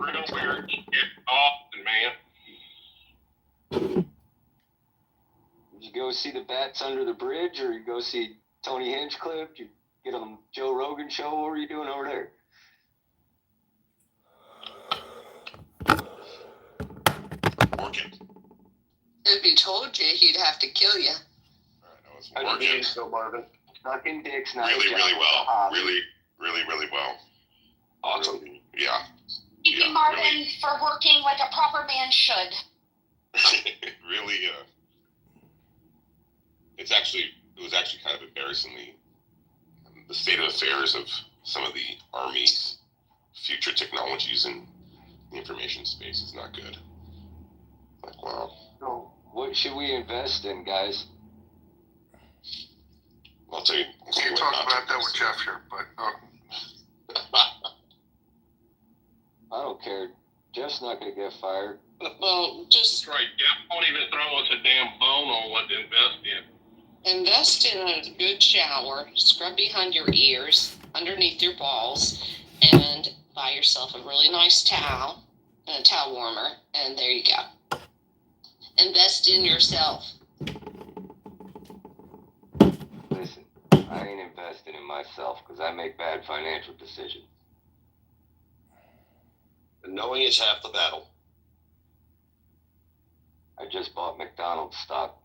real weird. It's awesome, man. You go see the Bats Under the Bridge, or you go see Tony Hinchcliffe? You get on Joe Rogan show? What are you doing over there? Working. If he told you, he'd have to kill you. I was working. So Marvin, knocking dicks, not Really well. Really well. Awesome. Yeah. Thank you, Marvin, for working like a proper man should. Really, it was actually kind of embarrassingly the state of affairs of some of the Army's future technologies in the information space is not good. Like, wow. So, what should we invest in, guys? I'll tell you. Can't talk about that with Jeff here, but I don't care. Jeff's not going to get fired. Well, just That's right. Jeff won't even throw us a damn bone on what to invest in. invest in a good shower, scrub behind your ears, underneath your balls, and buy yourself a really nice towel and a towel warmer, and there you go. Invest in yourself. Listen, I ain't investing in myself because I make bad financial decisions. And knowing is half the battle. I just bought McDonald's stock,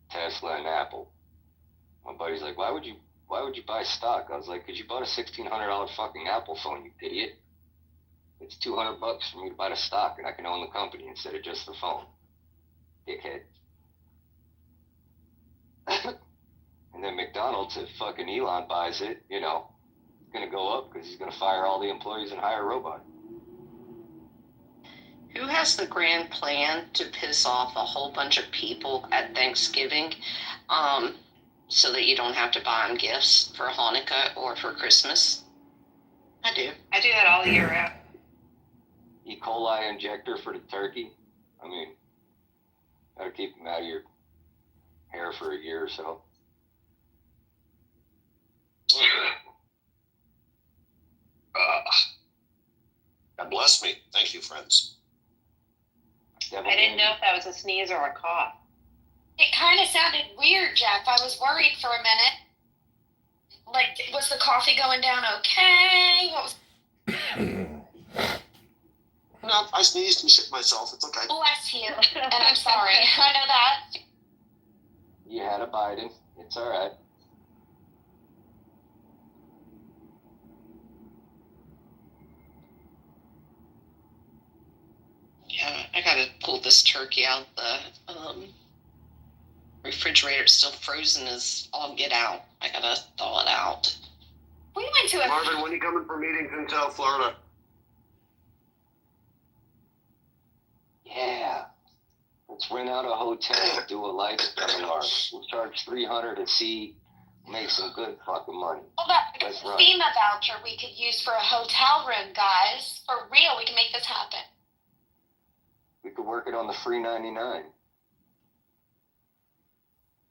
Tesla and Apple. My buddy's like, why would you buy stock? I was like, because you bought a $1,600 fucking Apple phone, you idiot. It's $200 for me to buy the stock, and I can own the company instead of just the phone. Dickhead. And then McDonald's, if fucking Elon buys it, it's gonna go up because he's gonna fire all the employees and hire a robot. Who has the grand plan to piss off a whole bunch of people at Thanksgiving, so that you don't have to buy them gifts for Hanukkah or for Christmas? I do. I do that all year round. E. coli injector for the turkey. I mean, gotta keep them out of your hair for a year or so. God bless me. Thank you, friends. I didn't know if that was a sneeze or a cough. It kind of sounded weird, Jeff. I was worried for a minute. Like, was the coffee going down okay? What was... No, I sneezed and shit myself. It's okay. Bless you. And I'm sorry. I know that. You had a Biden. It's all right. Yeah, I gotta pull this turkey out. The refrigerator's still frozen as all get out. I gotta thaw it out. We went to a... Marvin, when are you coming for meetings in South Florida? Yeah. Let's rent out a hotel, do a live seminar. We'll charge $300 a seat, make some good fucking money. Well, that That's right. FEMA voucher we could use for a hotel room, guys. For real, we can make this happen. We could work it on the free 99.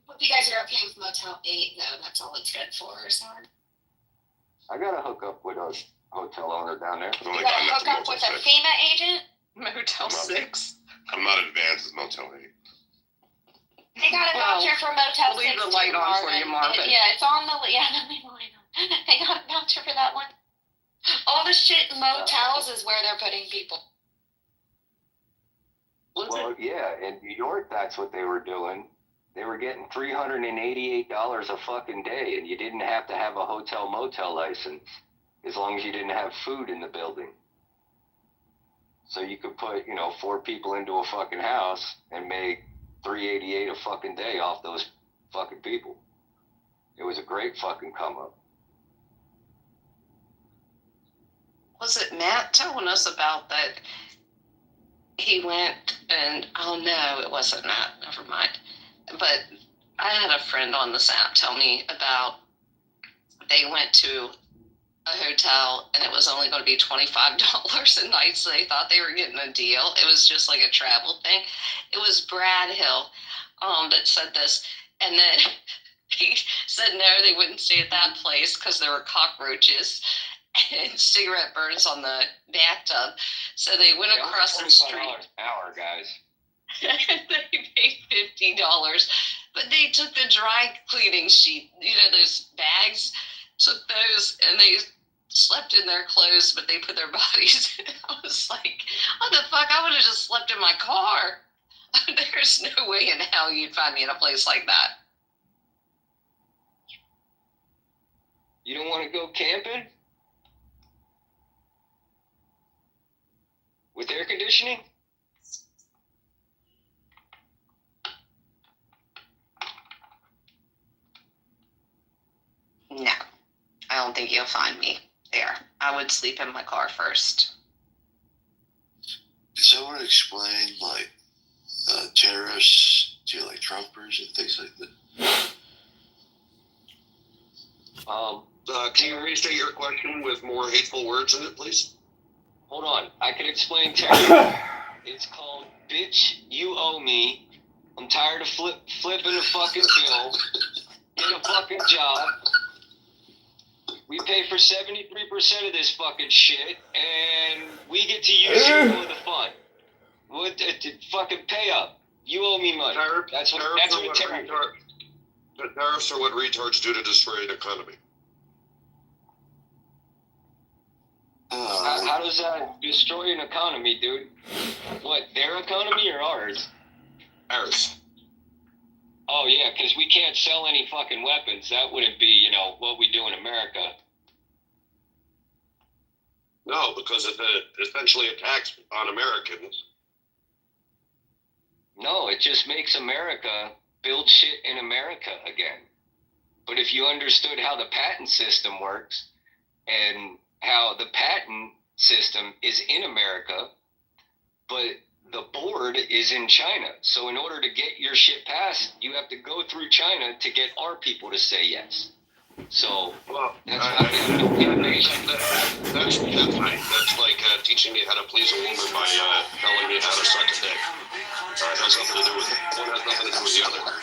If you guys are okay with Motel 8, though, that's all it's good for, sorry. I got to hook up with a hotel owner down there. I've You only gotta gotten up hook to up with Motel a 6. FEMA agent? Motel 6. I'm not advanced as Motel 8. They got a Well, voucher for Motel 6. I'll leave the light too, on for you, Marvin. Yeah, it's on the leave the light on. They got a voucher for that one. All the shit in motels is where they're putting people. Well, yeah, in New York, that's what they were doing. They were getting $388 a fucking day, and you didn't have to have a hotel motel license as long as you didn't have food in the building. So you could put, 4 people into a fucking house and make $388 a fucking day off those fucking people. It was a great fucking come up. Was it Matt telling us about that? He went and, oh no, it wasn't Matt, never mind. But I had a friend on this app tell me about, they went to a hotel and it was only going to be $25 a night, so they thought they were getting a deal. It was just like a travel thing. It was Brad Hill that said this, and then he said no, they wouldn't stay at that place because there were cockroaches. and cigarette burns on the bathtub. So they went across the street. $25 an hour, guys. They paid $50, but they took the dry cleaning sheet, those bags, took those, and they slept in their clothes, but they put their bodies. I was like, what the fuck? I would have just slept in my car. There's no way in hell you'd find me in a place like that. You don't want to go camping? With air conditioning? No, I don't think you'll find me there. I would sleep in my car first. Did someone explain, like, terrorists to, like, Trumpers and things like that? Can you restate your question with more hateful words in it, please? Hold on. I can explain terrorism. It's called bitch, you owe me. I'm tired of flipping a fucking bill. Get a fucking job. We pay for 73% of this fucking shit, and we get to use it for the fun. Fucking pay up. You owe me money. That's what terrorists The tariffs are what retards do to destroy an economy. How does that destroy an economy, dude? What, their economy or ours? Ours. Oh, yeah, because we can't sell any fucking weapons. That wouldn't be, what we do in America. No, because it's essentially a tax on Americans. No, it just makes America build shit in America again. But if you understood how the patent system works and how the patent system is in America, but the board is in China. So in order to get your shit passed, you have to go through China to get our people to say yes. So that's fine. That's like teaching me how to please a woman by telling me how to suck a dick. It has nothing to do with it. One has nothing to do with the other. Hold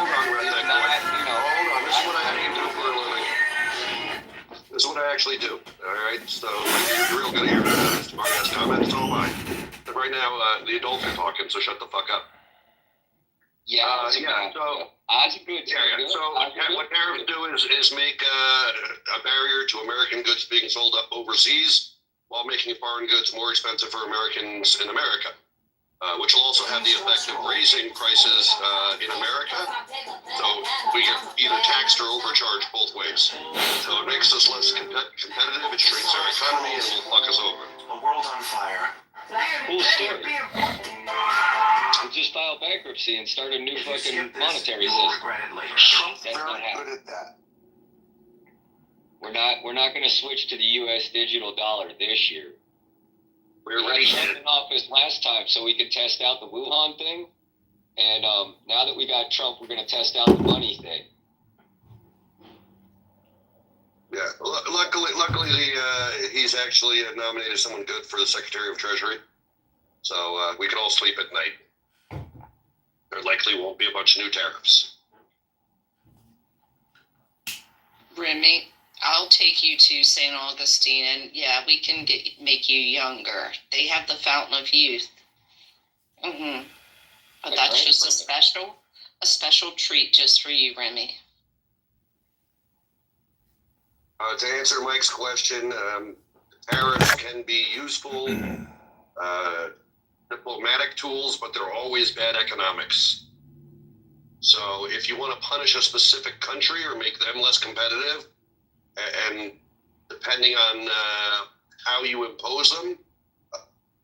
on, redneck. Hold on. This is what I actually do for a living. This is what I actually do. All right. So you're real good at your smart-ass comments. So am I. But right now, the adults are talking, so shut the fuck up. Yeah, so what tariffs do is make a barrier to American goods being sold up overseas while making foreign goods more expensive for Americans in America, which will also have the effect of raising prices in America. So we get either taxed or overcharged both ways. So it makes us less competitive, it shrinks our economy, and will fuck us over. A world on fire. Cool story. We just filed bankruptcy and started a new fucking monetary system. Trump's That's very not happening. good at that. We're not going to switch to the U.S. digital dollar this year. We We already had did. Trump in office last time so we could test out the Wuhan thing. And now that we got Trump, we're going to test out the money thing. Yeah, luckily, he's actually nominated someone good for the Secretary of Treasury, so we can all sleep at night. There likely won't be a bunch of new tariffs. Remy, I'll take you to St. Augustine, and yeah, we can make you younger. They have the Fountain of Youth. Mm-hmm. But that's just a special treat just for you, Remy. To answer Mike's question, tariffs can be useful diplomatic tools, but they're always bad economics. So if you want to punish a specific country or make them less competitive, and depending on how you impose them,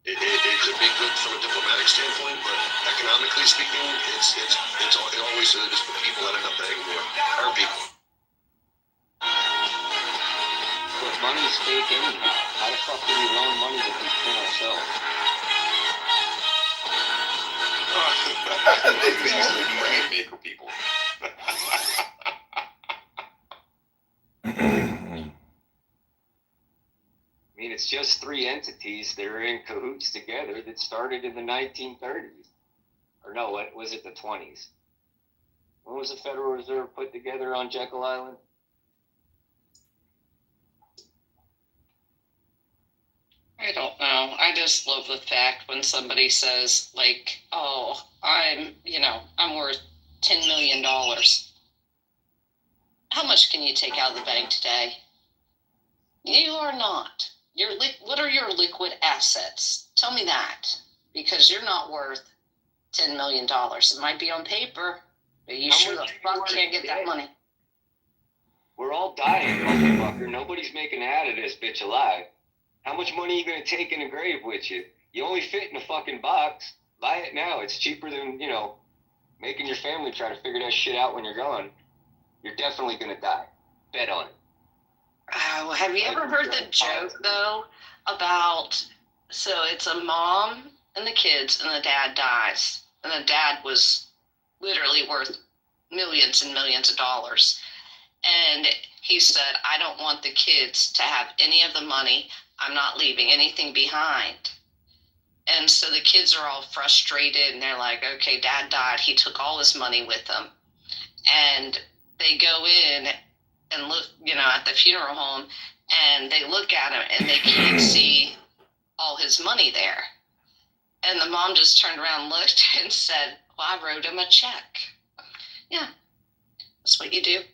it could be good from a diplomatic standpoint, but economically speaking, it always is the people that end up paying more, our people. But money's fake anyhow. How the fuck do we loan money that we print ourselves? Money maker people. I mean, it's just three entities that are in cahoots together that started in the 1930s. Or no, what was it, the 20s? When was the Federal Reserve put together on Jekyll Island? I don't know. I just love the fact when somebody says, like, oh, I'm worth $10 million. How much can you take out of the bank today? You are not. What are your liquid assets? Tell me that. Because you're not worth $10 million. It might be on paper, but you sure the fuck can't get that money. We're all dying, motherfucker. Nobody's making it out of this bitch alive. How much money are you going to take in a grave with you? You only fit in a fucking box. Buy it now. It's cheaper than, making your family try to figure that shit out when you're gone. You're definitely going to die. Bet on it. Oh, have you ever heard the joke, though, about, so it's a mom and the kids, and the dad dies. And the dad was literally worth millions and millions of dollars. And he said, I don't want the kids to have any of the money. I'm not leaving anything behind. And so the kids are all frustrated, and they're like, okay, dad died. He took all his money with him. And they go in and look, at the funeral home, and they look at him, and they can't see all his money there. And the mom just turned around, looked, and said, well, I wrote him a check. Yeah, that's what you do.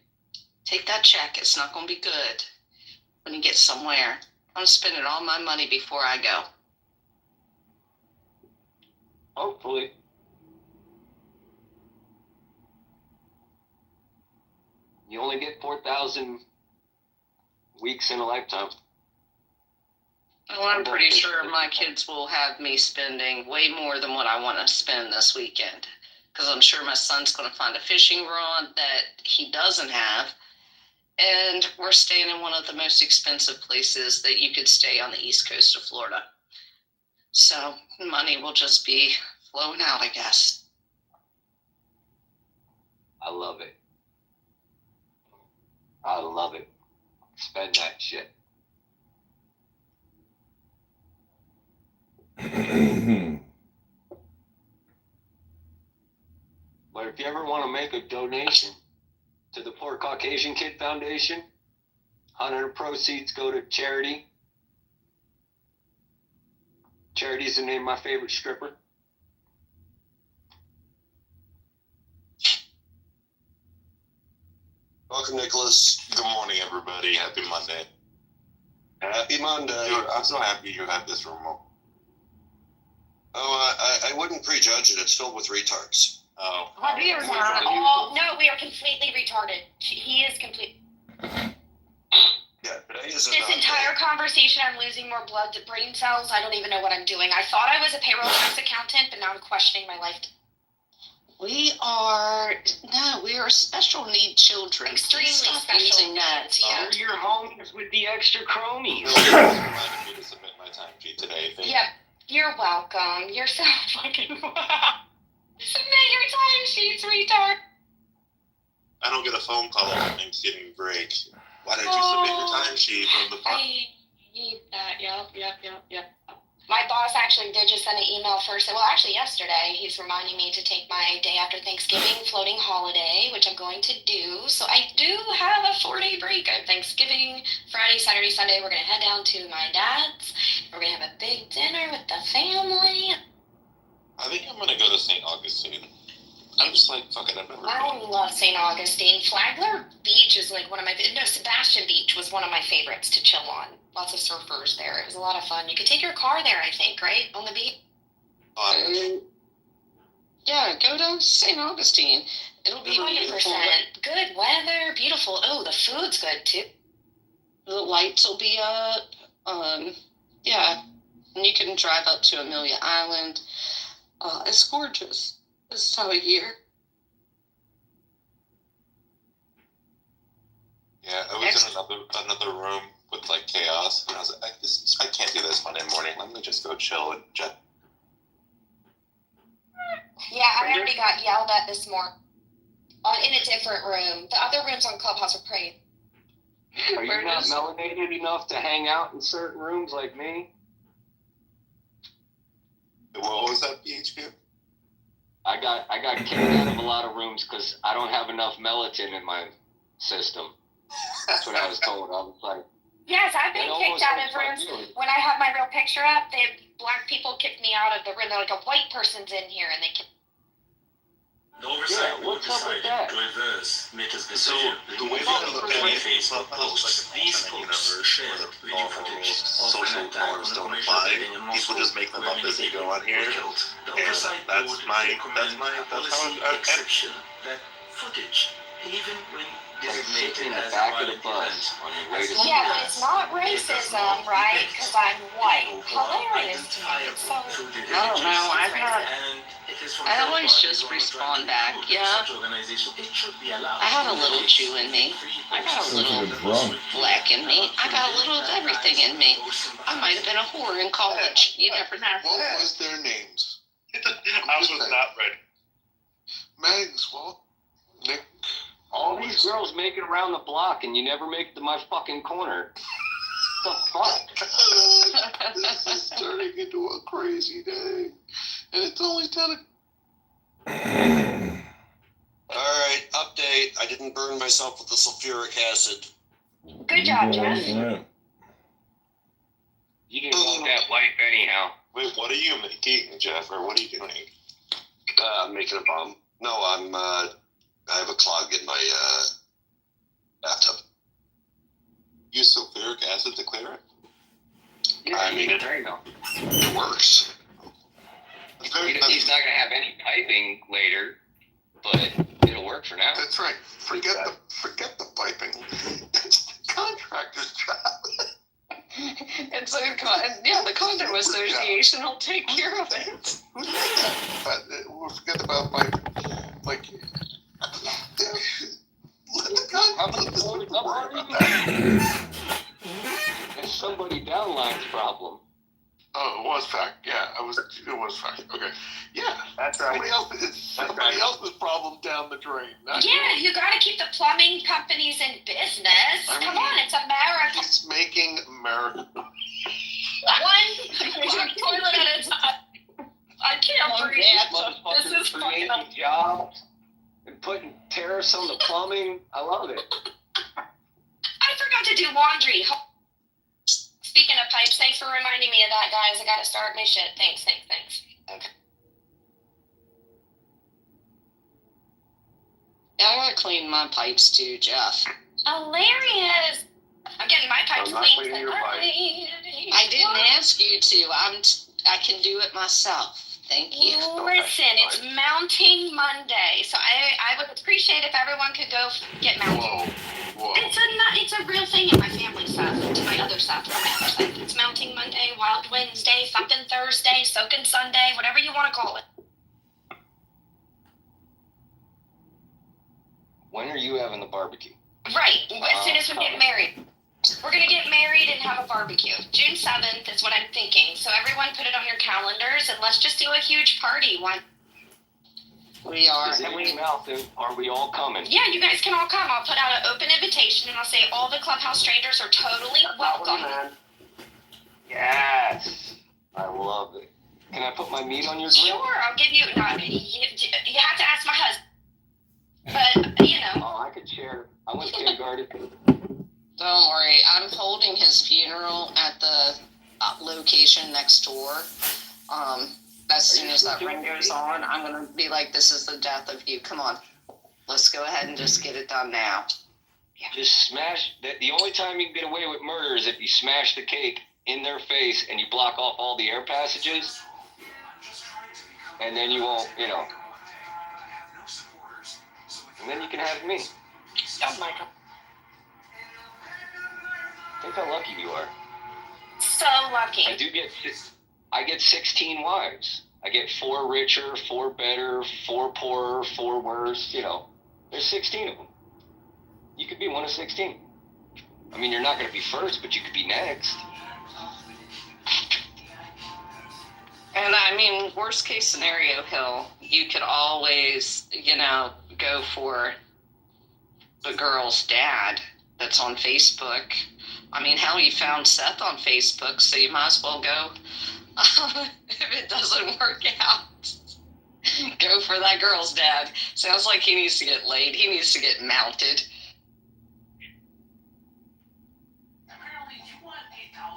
Take that check. It's not going to be good when you get somewhere. I'm spending all my money before I go. Hopefully. You only get 4,000 weeks in a lifetime. Well, I'm pretty sure my kids will have me spending way more than what I want to spend this weekend. Because I'm sure my son's going to find a fishing rod that he doesn't have. And we're staying in one of the most expensive places that you could stay on the east coast of Florida. So money will just be flowing out, I guess. I love it. I love it. Spend that shit. But if you ever want to make a donation to the Poor Caucasian Kid Foundation, 100 of proceeds go to charity. Charity's the name of my favorite stripper. Welcome, Nicholas. Good morning, everybody. Happy Monday. Happy Monday. Dude, I'm so happy you have this room open. Oh, I wouldn't prejudge it. It's filled with retards. Oh. We are not. Oh, no, we are completely retarded. He is complete. Yeah, today is This entire conversation, I'm losing more blood to brain cells. I don't even know what I'm doing. I thought I was a payroll tax accountant, but now I'm questioning my life. We are special need children. Extremely Stop special using that. needs, yeah. You're your homies with the extra chromies. You reminded me to submit my timesheet today. Thank you. Yep. You're welcome. You're so fucking wow. Submit your timesheets, retard. I don't get a phone call on Thanksgiving break. Why did you submit your timesheet from the farm? I hate that. Yep. My boss actually did just send an email first. Well, actually yesterday, he's reminding me to take my day after Thanksgiving floating holiday, which I'm going to do. So I do have a 4-day break. I have Thanksgiving, Friday, Saturday, Sunday. We're going to head down to my dad's. We're going to have a big dinner with the family. I think I'm gonna go to St. Augustine. I'm just like, fucking, I've never been. I love St. Augustine. Flagler Beach is like one of my, no, Sebastian Beach was one of my favorites to chill on. Lots of surfers there. It was a lot of fun. You could take your car there, I think, right? On the beach? Yeah, go to St. Augustine. It'll be 100%. beautiful. Good weather, beautiful. Oh, the food's good too. The lights will be up. Yeah, and you can drive up to Amelia Island. It's gorgeous this time of year. Yeah, I was in another room with like chaos, and I was like, I can't do this Monday morning. Let me just go chill and jet. Yeah, I already got yelled at this morning. In a different room. The other rooms on Clubhouse are great. Are you not melanated enough to hang out in certain rooms like me? What was that, BHQ? I got kicked out of a lot of rooms because I don't have enough melatonin in my system. That's what I was told. I was like, Yes, I've been it kicked almost out hurts of my rooms. feelings. When I have my real picture up, black people kicked me out of the room. They're like, a white person's in here, and they kicked. The oversight Yeah, what's up with that? to reverse Meta's So decision. the way Well, they for look at it, Facebook Clubhouse posts, like an these alternate posts universe shared where the video normal footage of social an attack norms on a don't commercial apply. building in People Moscow just make them where up many as they people go on here. were killed. The And oversight that's board my recommends a that's policy how exception that footage, even when Like sitting designated in the as a back of the violent bus event, on your way to as Yeah, long but as it's not it does racism, not right? depict Because I'm white. people who are Hilarious to me. It's so. identifiable through the I don't know. images. I've had. And it is from I third always parties just who are respond trying to back, recruit yeah. such organization. It should be allowed. I have a little Jew in me. I got a little black in me. I got a little of everything in me. I might have been a whore in college. You never know. What was their names? I was not ready. Mags, Walt, Nick. all these girls make it around the block, and you never make it to my fucking corner. What the fuck? This is turning into a crazy day, and it's only 10. Alright, update. I didn't burn myself with the sulfuric acid. Good job, Jeff. You didn't want that life anyhow. Wait, what are you making, Jeff, or what are you doing? I'm making a bomb. No, I have a clog in my, bathtub. Use sulfuric acid to clear it? Yeah, I mean, there you go. It works. He's not gonna have any piping later, but it'll work for now. That's right. Forget the piping. It's the contractor's job. It's the condo association will take care of it. Who said that? But we'll forget about piping. Like, let the How many contractor floors worry up are about you? that. It's somebody downline's problem. Oh, it was fact. Yeah, it was fact. Okay. Yeah. That's right. It's somebody else's problem down the drain. Not Yeah, yours. you gotta keep the plumbing companies in business. I Come mean- on, it's America. He's making America. One toilet at a time. I can't breathe. This is fucking creating up. jobs and putting tariffs on the plumbing. I love it. I forgot to do laundry. Speaking of pipes, thanks for reminding me of that, guys. I gotta start my shit. Thanks. Okay. Yeah, I gotta clean my pipes too, Jeff. Hilarious. I'm getting my pipes I'm not cleaned cleaning your pipes. tonight. I didn't ask you to. I can do it myself. Thank you. Listen, it's Mounting Monday, so I would appreciate if everyone could go get mounted. Whoa. It's a real thing in my family stuff, to my other stuff, from my other side. It's Mounting Monday, Wild Wednesday, fucking Thursday, Soaking Sunday, whatever you want to call it. When are you having the barbecue? Right, as soon as we get married. We're gonna get married and have a barbecue. June 7th is what I'm thinking. So everyone put it on your calendars and let's just do a huge party. Why? We are. Is it in Mountain? Are we all coming? Yeah, you guys can all come. I'll put out an open invitation and I'll say all the clubhouse strangers are totally welcome. Yes. I love it. Can I put my meat on your grill? Sure, I'll give you. No, you have to ask my husband. But you know. Oh, I could share. I went to kindergarten. Don't worry. I'm holding his funeral at the location next door. As soon as that ring goes on, I'm gonna be like, "This is the death of you. Come on, let's go ahead and just get it done now." Just smash that. The only time you can get away with murder is if you smash the cake in their face and you block off all the air passages, and then you won't, and then you can have me. Oh my God. Think how lucky you are. So lucky. I get 16 wives. I get 4 richer, 4 better, 4 poorer, 4 worse. There's 16 of them. You could be one of 16. I mean, you're not going to be first, but you could be next. And I mean, worst case scenario, Hill, you could always, go for the girl's dad that's on Facebook. I mean, hell, you found Seth on Facebook, so you might as well go if it doesn't work out. Go for that girl's dad. Sounds like he needs to get laid. He needs to get mounted.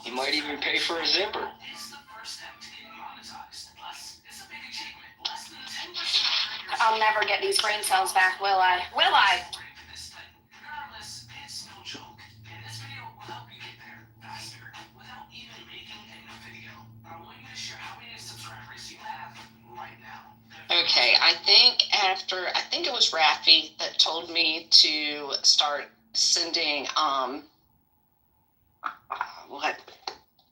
He might even pay for a zipper. I'll never get these brain cells back, will I? Will I? Okay, I think it was Rafi that told me to start sending, what?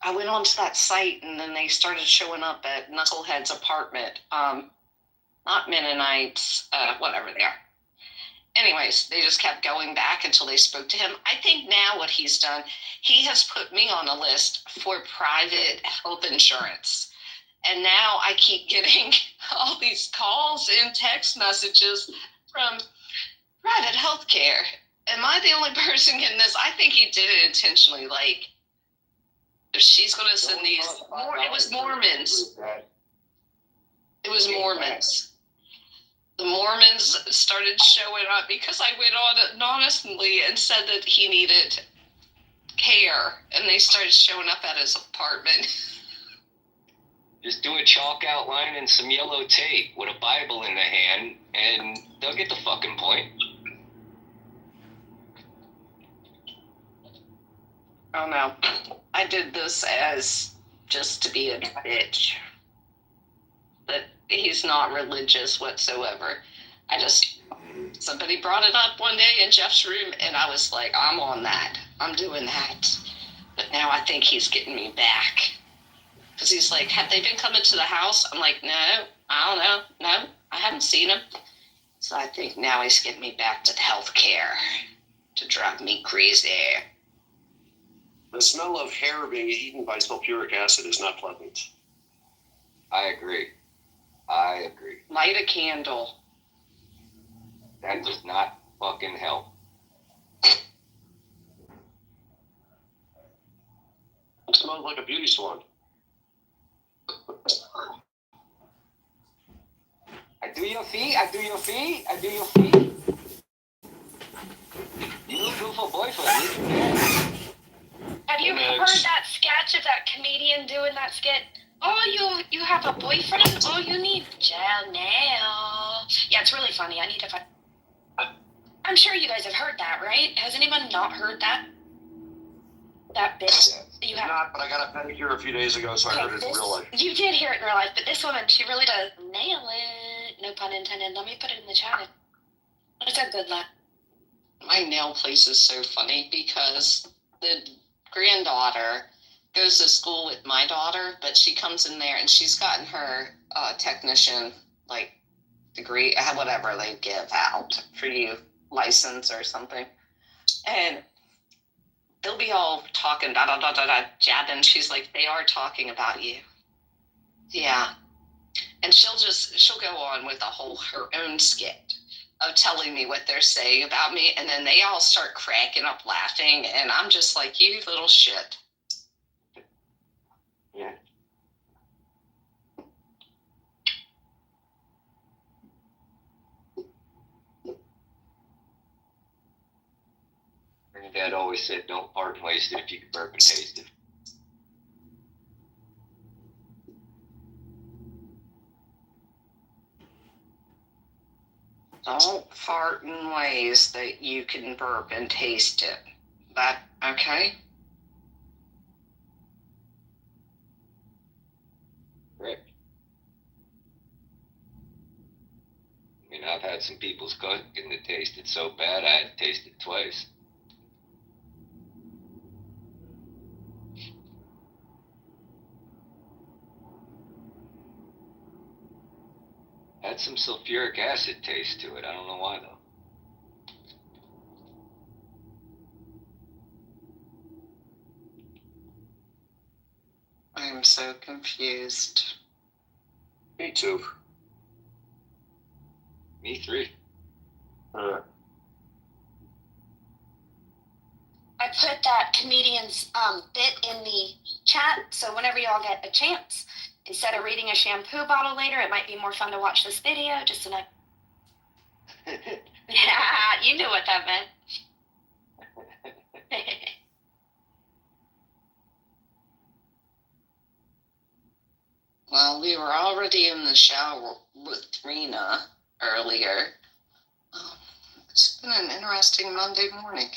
I went onto that site and then they started showing up at Knucklehead's apartment. Not Mennonites, whatever they are. Anyways, they just kept going back until they spoke to him. I think now what he's done, he has put me on a list for private health insurance. And now I keep getting all these calls and text messages from private health care. Am I the only person getting this? I think he did it intentionally. Like, if she's going to send these, it was Mormons. It was Mormons. The Mormons started showing up because I went on anonymously and said that he needed care. And they started showing up at his apartment. Just do a chalk outline and some yellow tape with a Bible in the hand, and they'll get the fucking point. Oh no. I did this as just to be a bitch. But he's not religious whatsoever. Somebody brought it up one day in Jeff's room, and I was like, I'm on that. I'm doing that. But now I think he's getting me back. Because he's like, have they been coming to the house? I'm like, no, I don't know. No, I haven't seen them. So I think now he's getting me back to the health care to drive me crazy. The smell of hair being eaten by sulfuric acid is not pleasant. I agree. Light a candle. That does not fucking help. It smells like a beauty salon. I do your feet. You little beautiful boyfriend. Have you heard that sketch of that comedian doing that skit? Oh, you have a boyfriend? Oh, you need jail now. Yeah, it's really funny. I need to find... I'm sure you guys have heard that, right? Has anyone not heard that? That bit? You have not, but I got a pedicure a few days ago, so I heard it in real life. You did hear it in real life, but this woman, she really does nail it. No pun intended. Let me put it in the chat. It's a good laugh. My nail place is so funny because the granddaughter goes to school with my daughter, but she comes in there and she's gotten her technician degree, whatever they give out for you, license or something, and they'll be all talking jabbing. She's like, they are talking about you. Yeah. And she'll go on with her own skit of telling me what they're saying about me, and then they all start cracking up laughing, and I'm just like, you little shit. Yeah. Dad always said, don't fart and waste it if you can burp and taste it. Don't fart in ways that you can burp and taste it. That, okay? Correct. I mean, I've had some people's cooking that tasted so bad I had to taste it twice. Had some sulfuric acid taste to it. I don't know why though. I'm so confused. Me too. Me three. I put that comedian's bit in the chat, so whenever y'all get a chance, instead of reading a shampoo bottle later, it might be more fun to watch this video. Just enough. Yeah, you knew what that meant. Well, we were already in the shower with Rena earlier. It's been an interesting Monday morning.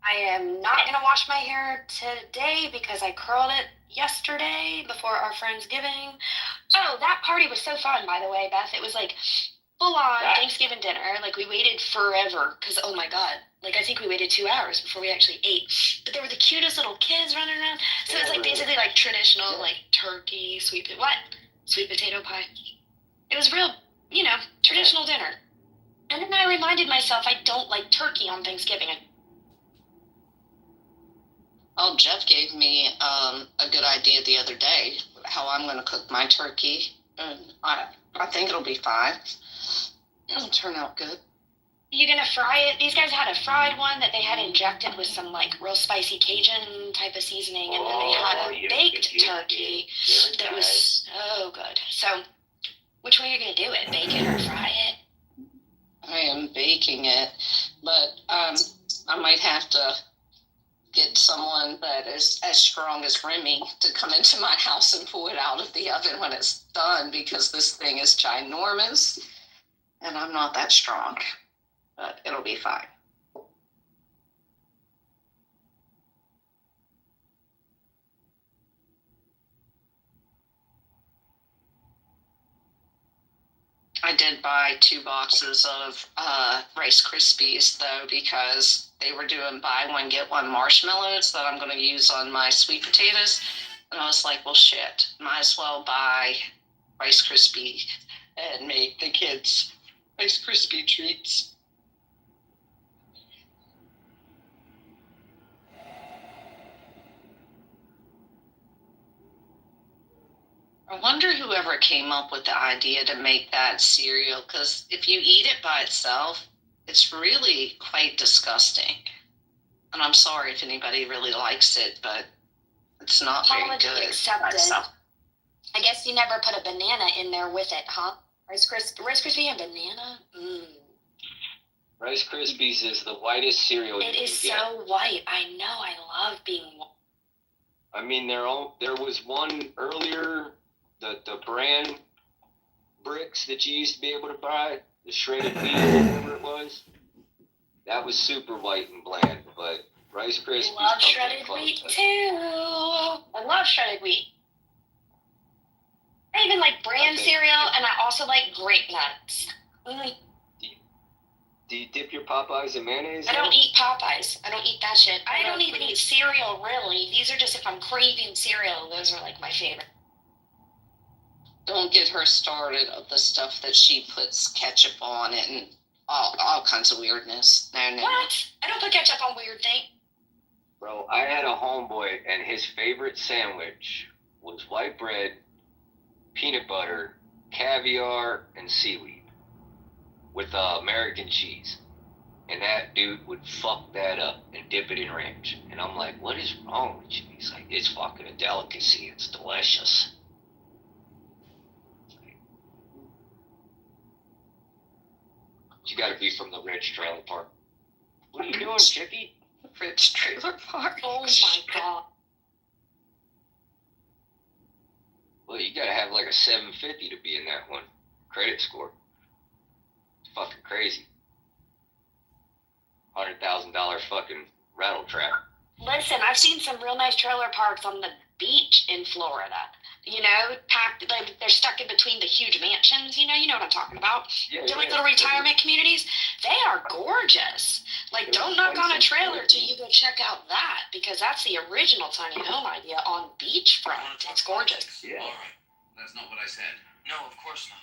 I am not going to wash my hair today because I curled it yesterday before our Friendsgiving. Oh, that party was so fun, by the way, Beth. It was like full on Thanksgiving dinner. Like, we waited forever because, oh my God. Like, I think we waited 2 hours before we actually ate. But there were the cutest little kids running around. So it was like basically like traditional, like turkey, sweet potato pie. It was real, traditional dinner. And then I reminded myself I don't like turkey on Thanksgiving. Oh, Jeff gave me a good idea the other day how I'm going to cook my turkey. And I think it'll be fine. It'll turn out good. You gonna fry it? These guys had a fried one that they had injected with some like real spicy Cajun type of seasoning, and then they had a baked turkey that was so good. So, which way are you gonna do it? Bake it or fry it? I am baking it, but I might have to get someone that is as strong as Remy to come into my house and pull it out of the oven when it's done, because this thing is ginormous, and I'm not that strong. But it'll be fine. I did buy 2 boxes of Rice Krispies, though, because they were doing buy one, get one marshmallows that I'm going to use on my sweet potatoes. And I was like, well, shit, might as well buy Rice Krispie and make the kids Rice Krispie treats. I wonder whoever came up with the idea to make that cereal, because if you eat it by itself, it's really quite disgusting. And I'm sorry if anybody really likes it, but it's not very good. Accepted. I guess you never put a banana in there with it, huh? Rice Krispie and banana? Rice Krispies is the whitest cereal you can get. It is so white. I know. I love being white. I mean, there was one earlier, the brand bricks that you used to be able to buy, the shredded wheat, whatever it was. That was super white and bland, but Rice Krispies. I love shredded wheat too. I love shredded wheat. I even like bran cereal, and I also like grape nuts. Do you dip your Popeyes in mayonnaise? I don't eat Popeyes. I don't eat that shit. I don't even eat cereal, really. These are just if I'm craving cereal. Those are like my favorite. Don't get her started of the stuff that she puts ketchup on it and all kinds of weirdness. No. What? I don't put ketchup on weird things. Bro, I had a homeboy, and his favorite sandwich was white bread, peanut butter, caviar, and seaweed with American cheese. And that dude would fuck that up and dip it in ranch. And I'm like, what is wrong with you? He's like, it's fucking a delicacy. It's delicious. You gotta be from the Ridge Trailer Park. What are you doing, Chicky? Ridge Trailer Park. Oh my God. Well, you gotta have like a 750 to be in that one. Credit score. It's fucking crazy. $100,000 fucking rattle trap. Listen, I've seen some real nice trailer parks on the beach in Florida. You know, packed, they're stuck in between the huge mansions. You know what I'm talking about. They're like little retirement communities. They are gorgeous. Like, don't knock on a trailer till you go check out that, because that's the original tiny home idea on beachfront. It's gorgeous. Yeah. All right. That's not what I said. No, of course not.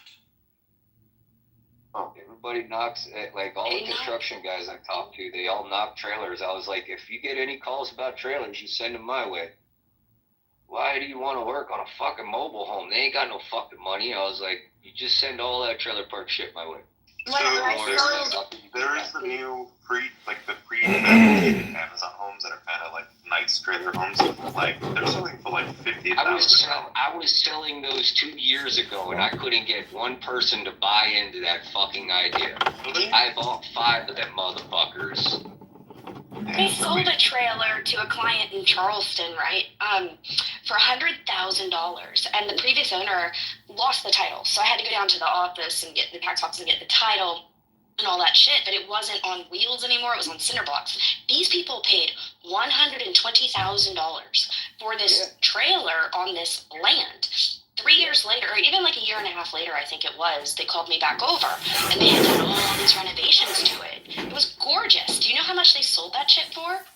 Oh, everybody knocks, like all the construction guys I talked to, they all knock trailers. I was like, if you get any calls about trailers, you send them my way. Why do you want to work on a fucking mobile home? They ain't got no fucking money. I was like, you just send all that trailer park shit my way. So there is the new pre-dedicated max trailer homes. Like they're selling for like $50,000. I was selling those 2 years ago, and I couldn't get one person to buy into that fucking idea. I bought 5 of them motherfuckers. We sold a trailer to a client in Charleston, right? For $100,000, and the previous owner lost the title, so I had to go down to the office and get the tax office and get the title and all that shit. But it wasn't on wheels anymore; it was on cinder blocks. These people paid $120,000 for this trailer on this land. 3 years later, or even like a year and a half later, I think it was, they called me back over, and they had done all these renovations to it. It was gorgeous. Do you know how much they sold that shit for?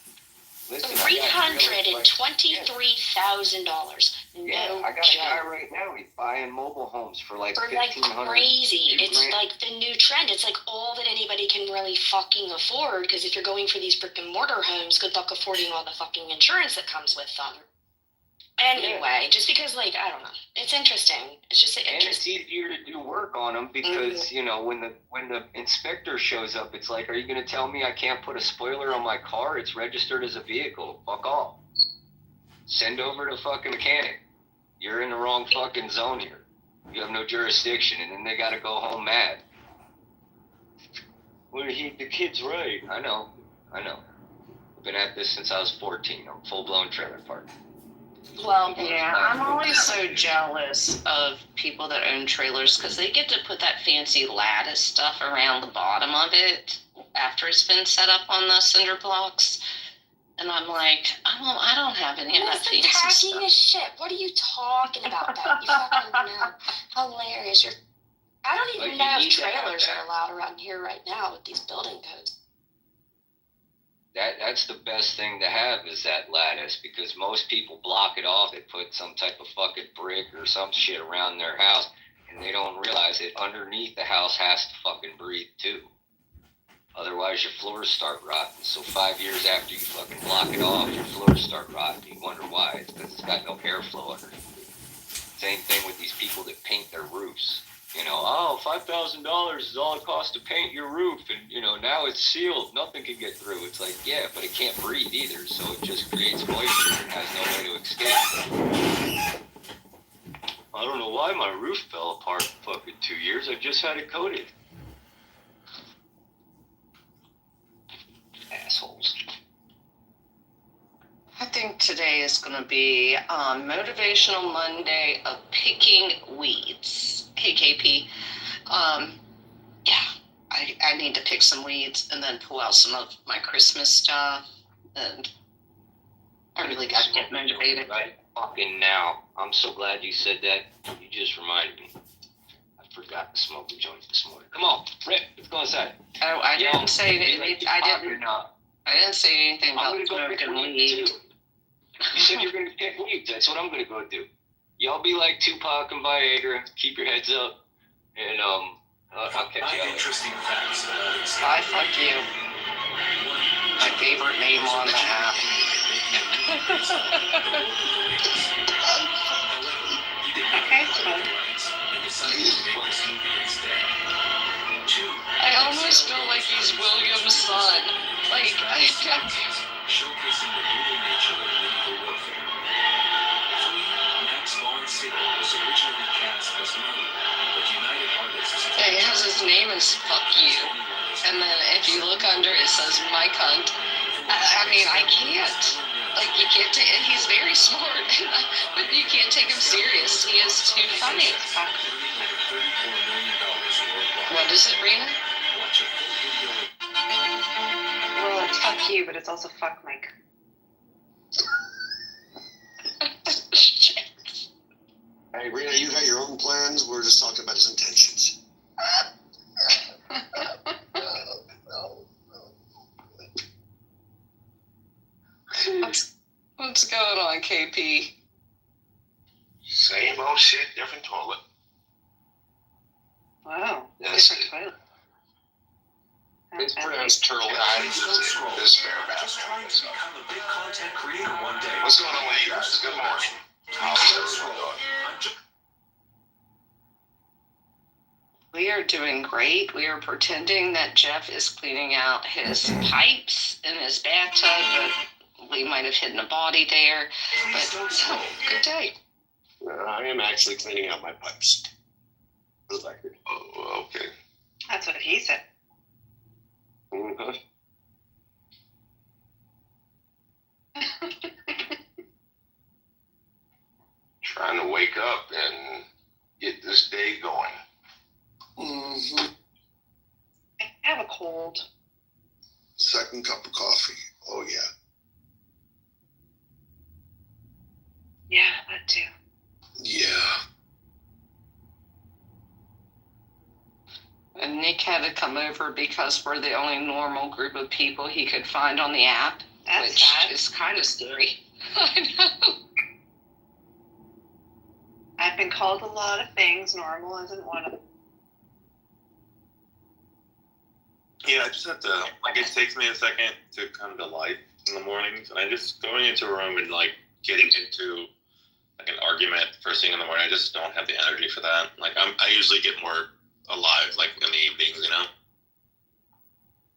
Listen, $323,000. Yeah, I got a guy right now. He's buying mobile homes for like $1,500. Crazy. It's like the new trend. It's like all that anybody can really fucking afford. Because if you're going for these brick and mortar homes, good luck affording all the fucking insurance that comes with them. Anyway, just because, like, I don't know, it's interesting. It's just interesting. And it's easier to do work on them because you know when the inspector shows up, it's like, are you going to tell me I can't put a spoiler on my car? It's registered as a vehicle. Fuck off. Send over to fucking mechanic. You're in the wrong fucking zone here. You have no jurisdiction, and then they got to go home mad. Well, the kid's right. I know. I've been at this since I was 14. I'm full-blown trailer park. Well, yeah, I'm always so jealous of people that own trailers because they get to put that fancy lattice stuff around the bottom of it after it's been set up on the cinder blocks. And I'm like, I don't have any of that fancy stuff. Tacky as shit. What are you talking about? That you fucking know. Hilarious. I don't even know if trailers are allowed around here right now with these building codes. That's the best thing to have is that lattice because most people block it off. They put some type of fucking brick or some shit around their house and they don't realize it underneath the house has to fucking breathe too. Otherwise your floors start rotting. So 5 years after you fucking block it off, your floors start rotting. You wonder why. It's because it's got no airflow underneath. Same thing with these people that paint their roofs. You know, $5,000 is all it costs to paint your roof, and you know now it's sealed, nothing can get through. It's like, yeah, but it can't breathe either, so it just creates moisture and has no way to escape. I don't know why my roof fell apart in fucking 2 years. I just had it coated. Assholes. I think today is going to be Motivational Monday of picking weeds. Hey, KP. Yeah, I need to pick some weeds and then pull out some of my Christmas stuff. And I really got to get motivated. Right fucking now. I'm so glad you said that. You just reminded me. I forgot to smoke a joint this morning. Come on, Rick, let's go inside. Oh, I didn't say anything. I didn't say anything about smoking weed. You said you're going to pick weeds. That's what I'm going to go do. Y'all be like Tupac and Viagra. Keep your heads up. And, I'll catch you out. Interesting facts about it. I fuck you. My favorite name on the app. Okay, fine. I almost feel like he's William's son. Like, Showcasing the brutal nature of medieval warfare. Max von Sydow was originally cast as Merlin, but United Artists... It has his name as Fuck You. And then if you look under, it says My Cunt. I mean, I can't. Like, you can't take... He's very smart, but you can't take him serious. He is too funny. What is it, Rena? Well, it's fuck you, but it's also fuck Mike. Hey, Rena, you got your own plans. We're just talking about his intentions. What's going on, KP? Same old shit, different toilet. Wow. Yes. Different toilet. It's pronounced turtle. This fair bath. Just trying to become a big content creator one day. What's going on with you guys? Good morning. How's everyone doing? We are doing great. We are pretending that Jeff is cleaning out his pipes in his bathtub, but we might have hidden a body there. Please But don't smoke. good day. I am actually cleaning out my pipes. For the record. Oh, okay. That's what he said. Mhm. Trying to wake up and get this day going. Mm-hmm. I have a cold. Second cup of coffee. Oh, yeah. Yeah, that too. Yeah. And Nick had to come over because we're the only normal group of people he could find on the app, That's which sad. is kind of scary. I know. I've been called a lot of things. Normal isn't one of them. Yeah, I just have to, like, it takes me a second to come to life in the mornings, and I just, going into a room and, like, getting into, like, an argument first thing in the morning, I just don't have the energy for that. Like, I usually get more alive, like, in the evenings, you know?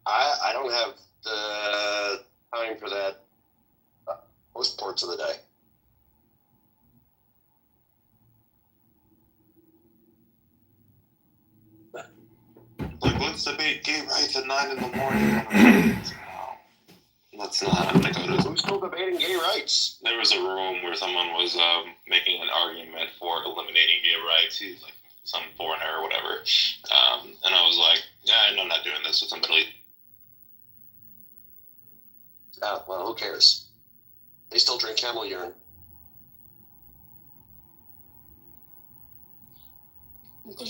I don't have the time for that most parts of the day. Like, let's debate gay rights at 9 in the morning. No, that's not, I'm gonna go to. Who's still debating gay rights? There was a room where someone was making an argument for eliminating gay rights. He's like some foreigner or whatever. And I was like, yeah, I'm not doing this with somebody. Oh, well, who cares? They still drink camel urine.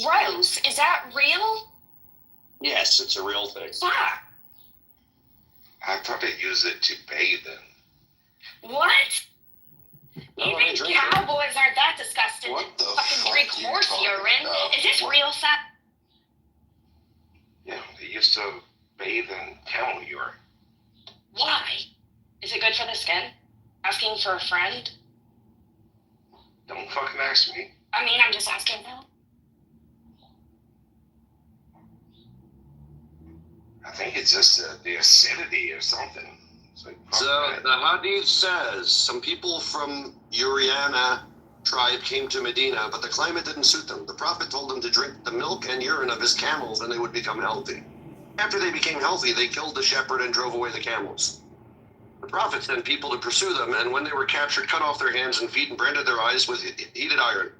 Gross. Is that real? Yes, it's a real thing. Yeah. I probably use it to bathe in. What? No, Even I drink it. cowboys aren't that disgusted What to the fucking fuck drink are you horse talking urine. about? Is this real fat? Yeah, they used to bathe in camel urine. Why? Is it good for the skin? Asking for a friend? Don't fucking ask me. I mean, I'm just asking though. I think it's just the acidity or something. It's like, fuck So that. the hadith says some people from Uriana tribe came to Medina, but the climate didn't suit them. The Prophet told them to drink the milk and urine of his camels and they would become healthy. After they became healthy, they killed the shepherd and drove away the camels. The Prophet sent people to pursue them, and when they were captured, cut off their hands and feet and branded their eyes with heated iron.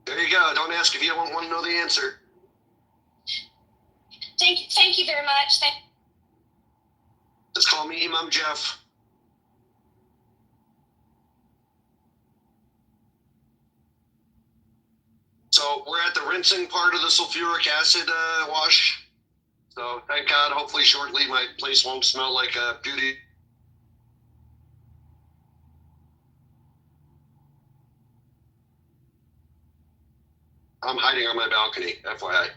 There you go. Don't ask if you don't want to know the answer. Thank you very much. Just call me Imam Jeff. So we're at the rinsing part of the sulfuric acid wash. So thank God, hopefully shortly my place won't smell like a beauty. I'm hiding on my balcony, FYI.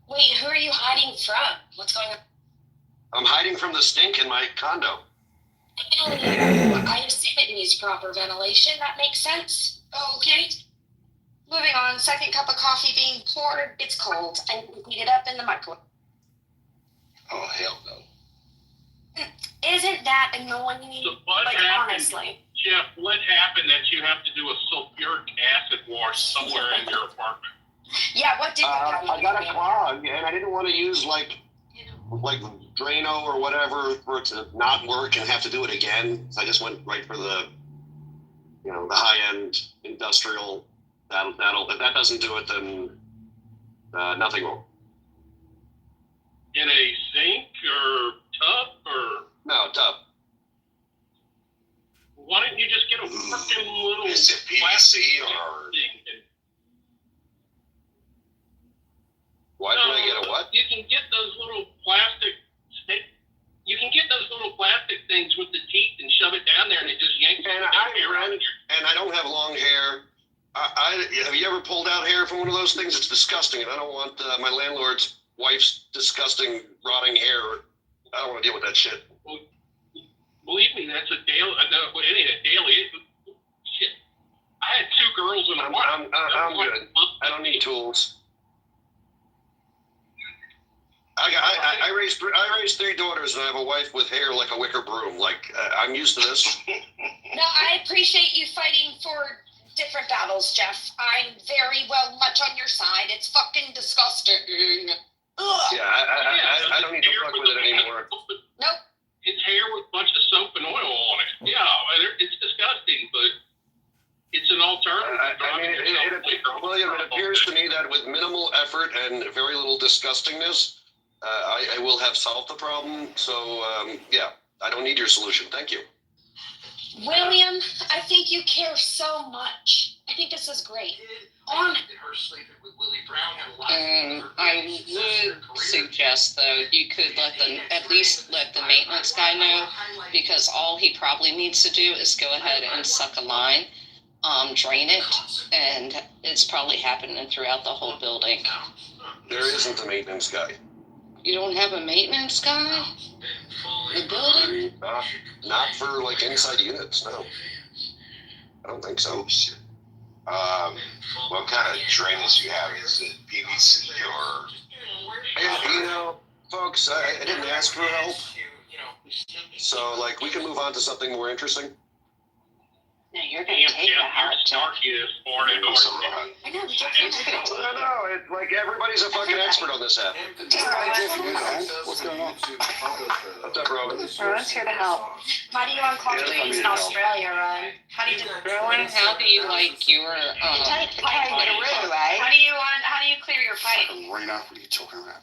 Wait, who are you hiding from? What's going on? I'm hiding from the stink in my condo. I assume it needs proper ventilation. That makes sense. Okay. Moving on. Second cup of coffee being poured. It's cold. I need to heat it up in the microwave. Oh, hell no. Isn't that annoying? So what Like, happened, honestly. Jeff, what happened that you have to do a sulfuric acid wash somewhere in your apartment? Yeah, what did I got a clog, and I didn't want to use like Drano or whatever for it to not work and have to do it again. So I just went right for the high-end industrial. That'll if that doesn't do it, then nothing will. In a sink or tub or No, tub. why don't you just get a freaking little Is it plastic PVC or? thing? And, Why did I get a what? You can get those little plastic stick. You can get those little plastic things with the teeth and shove it down there, and it just yanks And the hair out. and I don't have long hair. Have you ever pulled out hair from one of those things? It's disgusting, and I don't want my landlord's wife's disgusting rotting hair. I don't want to deal with that shit. Believe me, that's a daily. No, it ain't a daily. Shit, I had two girls in a I'm good. I don't need tools. I raised 3 daughters, and I have a wife with hair like a wicker broom. Like, I'm used to this. No, I appreciate you fighting for different battles, Jeff. I'm very much on your side. It's fucking disgusting. Ugh. Yeah, I don't need to fuck with it anymore. Nope. His hair with a bunch of soap and oil on it. Yeah, it's disgusting, but it's an alternative. William, it appears to me that with minimal effort and very little disgustingness, I will have solved the problem. So, yeah, I don't need your solution. Thank you. William, I think you care so much. I think this is great. On it. I would suggest, though, you could at least let the maintenance guy know, because all he probably needs to do is go ahead and suck a line, drain it, and it's probably happening throughout the whole building. There isn't a maintenance guy. You don't have a maintenance guy? The building? Not for, like, inside units, no. I don't think so. What kind of drainage you have? Is it PVC or? And, you know, folks, I didn't ask for help. So, like, we can move on to something more interesting. No, you're going to take the hot tub. I know, No, it's like everybody's a fucking expert on this app. What's going on? What's up, Robin? Rowan's here to help. How do you uncock trees in Australia, Ron? How do you do Rowan, how do you like your, Kangaroo, eh? How do you clear your pipe? Rena, what are you talking about?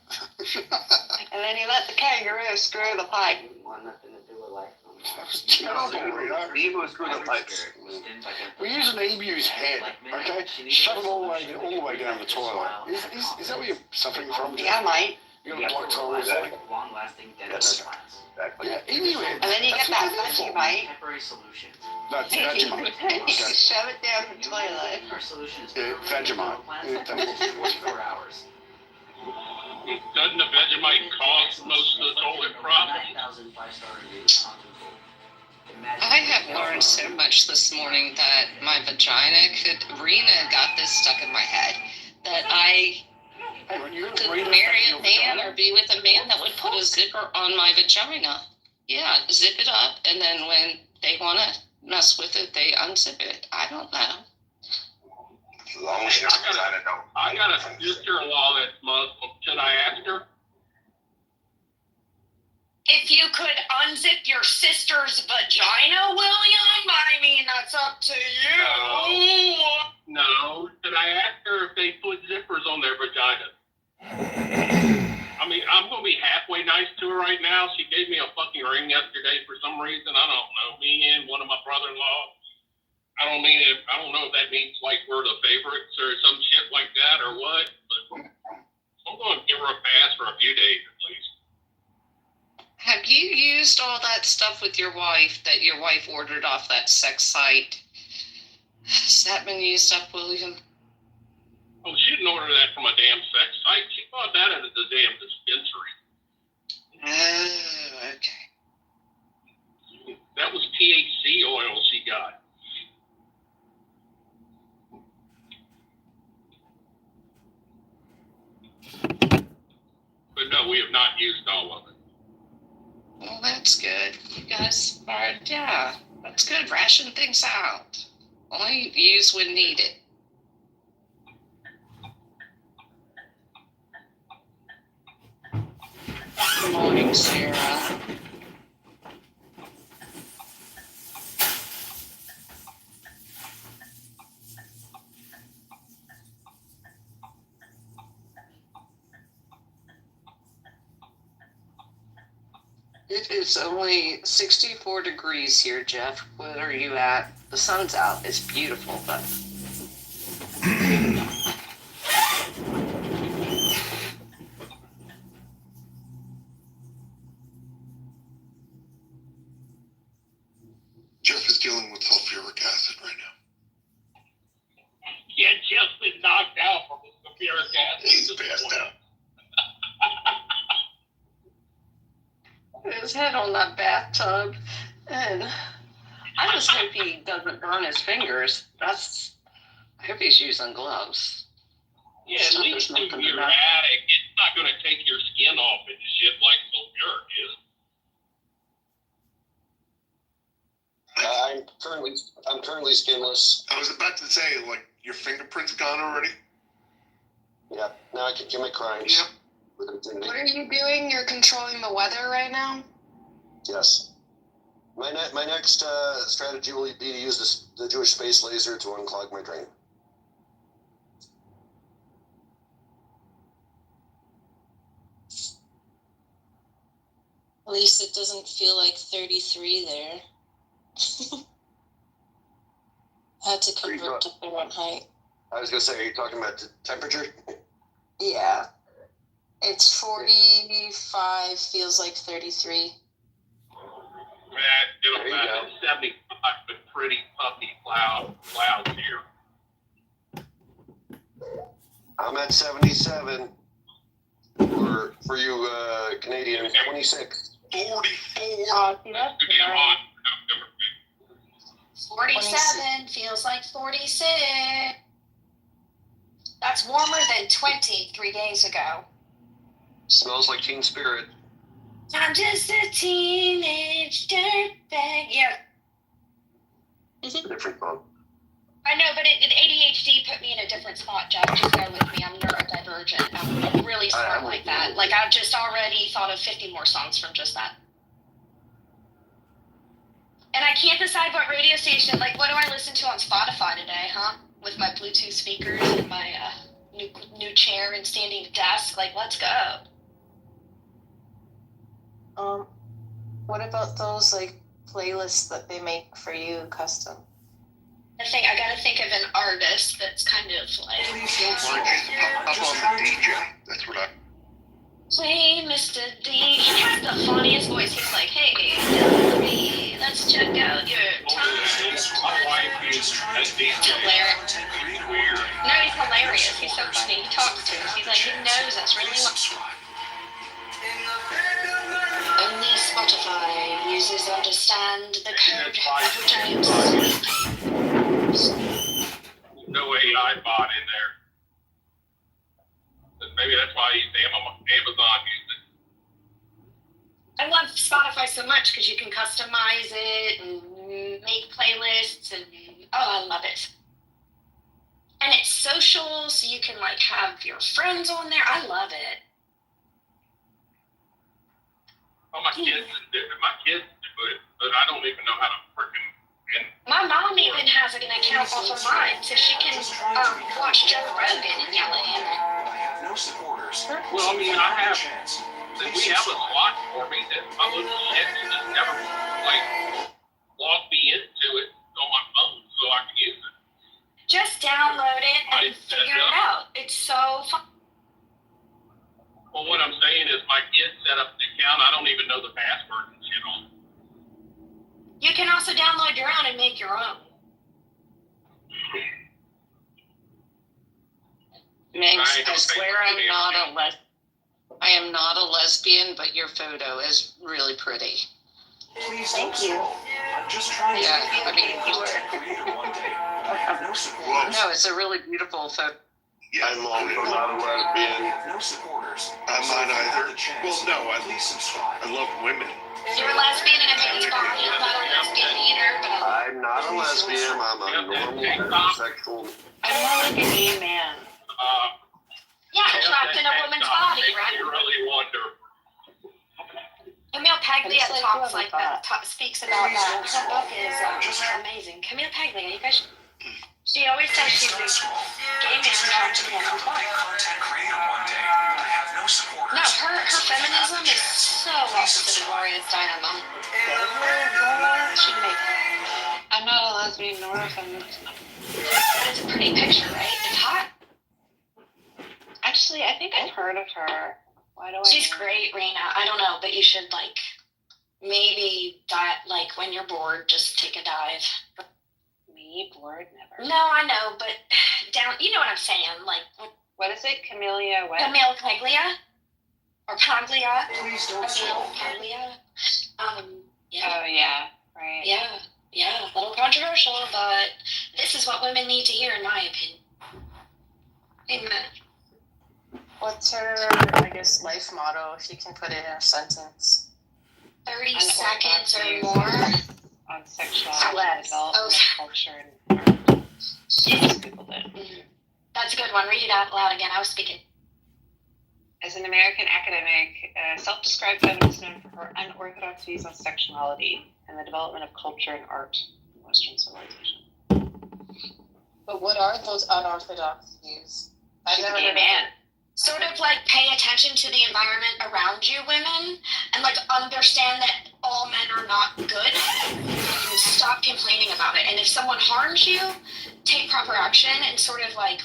And then you let the kangaroo screw the pipe. That's terrible, Rena. Emu screw the pipes. We use an emu's head, okay? Shove it all the way down the toilet. Is that where you're suffering from? Yeah, mate. You got a blocked toilet or something? Yes. Yeah, emu head. And then you get that veggie, mate. No, Vegemite. Okay. Shove it down the toilet. Yeah, Vegemite. Yeah, thank you. Doesn't the Vegemite cause most of the toilet problems? I have learned so much this morning that my vagina Rena got this stuck in my head, that I could marry a man or be with a man that would put a zipper on my vagina. Yeah, zip it up, and then when they want to mess with it, they unzip it. I don't know. As long as your vagina don't. I got a sister-in-law that's Muslim. Should I ask her? If you could unzip your sister's vagina, William, I mean, that's up to you. No. Should I ask her if they put zippers on their vagina? I mean, I'm going to be halfway nice to her right now. She gave me a fucking ring yesterday for some reason. I don't know. Me and one of my brother-in-law. I don't know if that means like we're the favorites or some shit like that or what, but I'm going to give her a pass for a few days at least. Have you used all that stuff with your wife that your wife ordered off that sex site? Has that been used up, William? Oh, she didn't order that from a damn sex site. She bought that at the damn dispensary. Oh, okay. That was THC oil she got. But no, we have not used all of it. Well, that's good. You guys are, yeah, that's good. Ration things out. Only use when needed. Good morning, Sarah. It is only 64 degrees here, Jeff. Where are you at? The sun's out. It's beautiful, but... Jeff is dealing with sulfuric acid right now. Yeah, Jeff's been knocked out from the sulfuric acid. He's passed out. His head on that bathtub, and I just hope he doesn't burn his fingers. I hope he's using gloves. Yeah, at least if you're attic, it's not going to take your skin off and shit like sulfuric is. I'm currently skinless. I was about to say, like, your fingerprints gone already? Yeah, now I can commit crimes. Yep. With impunity. What are you doing? You're controlling the weather right now? Yes. My next strategy will be to use the Jewish space laser to unclog my drain. At least it doesn't feel like 33 there. I had to convert to Fahrenheit. I was gonna say, are you talking about temperature? Yeah. It's 45, feels like 33. It'll There you have go. 75, but pretty puffy clouds here. I'm at 77. For you Canadians, 26. 44. See, that's It's nice. getting hot. 47 feels like 46. That's warmer than 20 3 days ago. Smells like Teen Spirit. I'm just a teenage dirtbag. Yeah, Different phone. I know, but ADHD put me in a different spot, Jeff. Just go with me. I'm neurodivergent. I'm really smart like that. Like, I've just already thought of 50 more songs from just that. And I can't decide what radio station, like, what do I listen to on Spotify today, huh? With my Bluetooth speakers and my new chair and standing desk. Like, let's go. What about those, like, playlists that they make for you custom? I gotta think of an artist that's kind of like, Up on the DJ. That's what I... hey, Mr. D. He has the funniest voice. He's like, hey, Hillary, let's check out your time. My wife is a DJ. Hilarious. Weird. No, he's hilarious. He's so funny. He talks to us. He's like, he knows us really well. Only Spotify users understand the code of which I am speaking. No AI bot in there. But maybe that's why I use Amazon music. I love Spotify so much because you can customize it and make playlists and I love it. And it's social, so you can like have your friends on there. I love it. Oh, my kids do it, but I don't even know how to freaking. My mom even has an account off of mine, so she can watch Joe Rogan and yell at him. I have no supporters. Well, I mean, we have a slot for me that I look shit and just never like log me into it on my phone so I can use it. Just download it and figure it out. It's so fun. Well, what I'm saying is my kids set up the account. I don't even know the password and shit on it. You can also download your own and make your own. Minx, I swear I am not a lesbian, but your photo is really pretty. Please Thank you. I'm just trying Yeah, to I mean, be a creator one day, but I have no supporters. No, it's a really beautiful photo. Yeah, I'm also not a I lesbian. have no supporters. I'm So not if you have either. the chance, Well, no, please subscribe. I love women. You're a lesbian and a mixed body. I'm not a lesbian either, but I'm not a lesbian. I'm a normal heterosexual. I'm more like a gay man. yeah, trapped in a woman's body, right? You really wonder. Camille Paglia I just like talks whoever like that, speaks about that. Her book is amazing. Camille Paglia, you guys. She always says she's a gay man trapped in a woman's body. Content creator one day, but I have no supporters. No, her feminism is so opposite of Gloria's Dynamo. She'd make it. I'm not a lesbian nor a feminist. But it's a pretty picture, right? It's hot. Actually, I think I've heard of her. Why do I? She's know? great, Raina. I don't know, but you should maybe like when you're bored, just take a dive. Me bored never. No, I know, but you know what I'm saying? Like What is it, Camellia? What? Camille Paglia or Paglia. Please don't Camille Paglia. Yeah, Oh yeah, right. yeah, a little controversial, but this is what women need to hear, in my opinion. Amen. What's her, I guess, life motto, if you can put it in a sentence? 30 seconds or more. On sexuality, development of culture, and art. Just Googled it. That's a good one. Read it out loud again. I was speaking. As an American academic, a self-described feminist known for her unorthodox views on sexuality and the development of culture and art in Western civilization. But what are those unorthodox views? I've never heard of it. Sort of like pay attention to the environment around you, women, and like understand that all men are not good. And stop complaining about it. And if someone harms you, take proper action and sort of like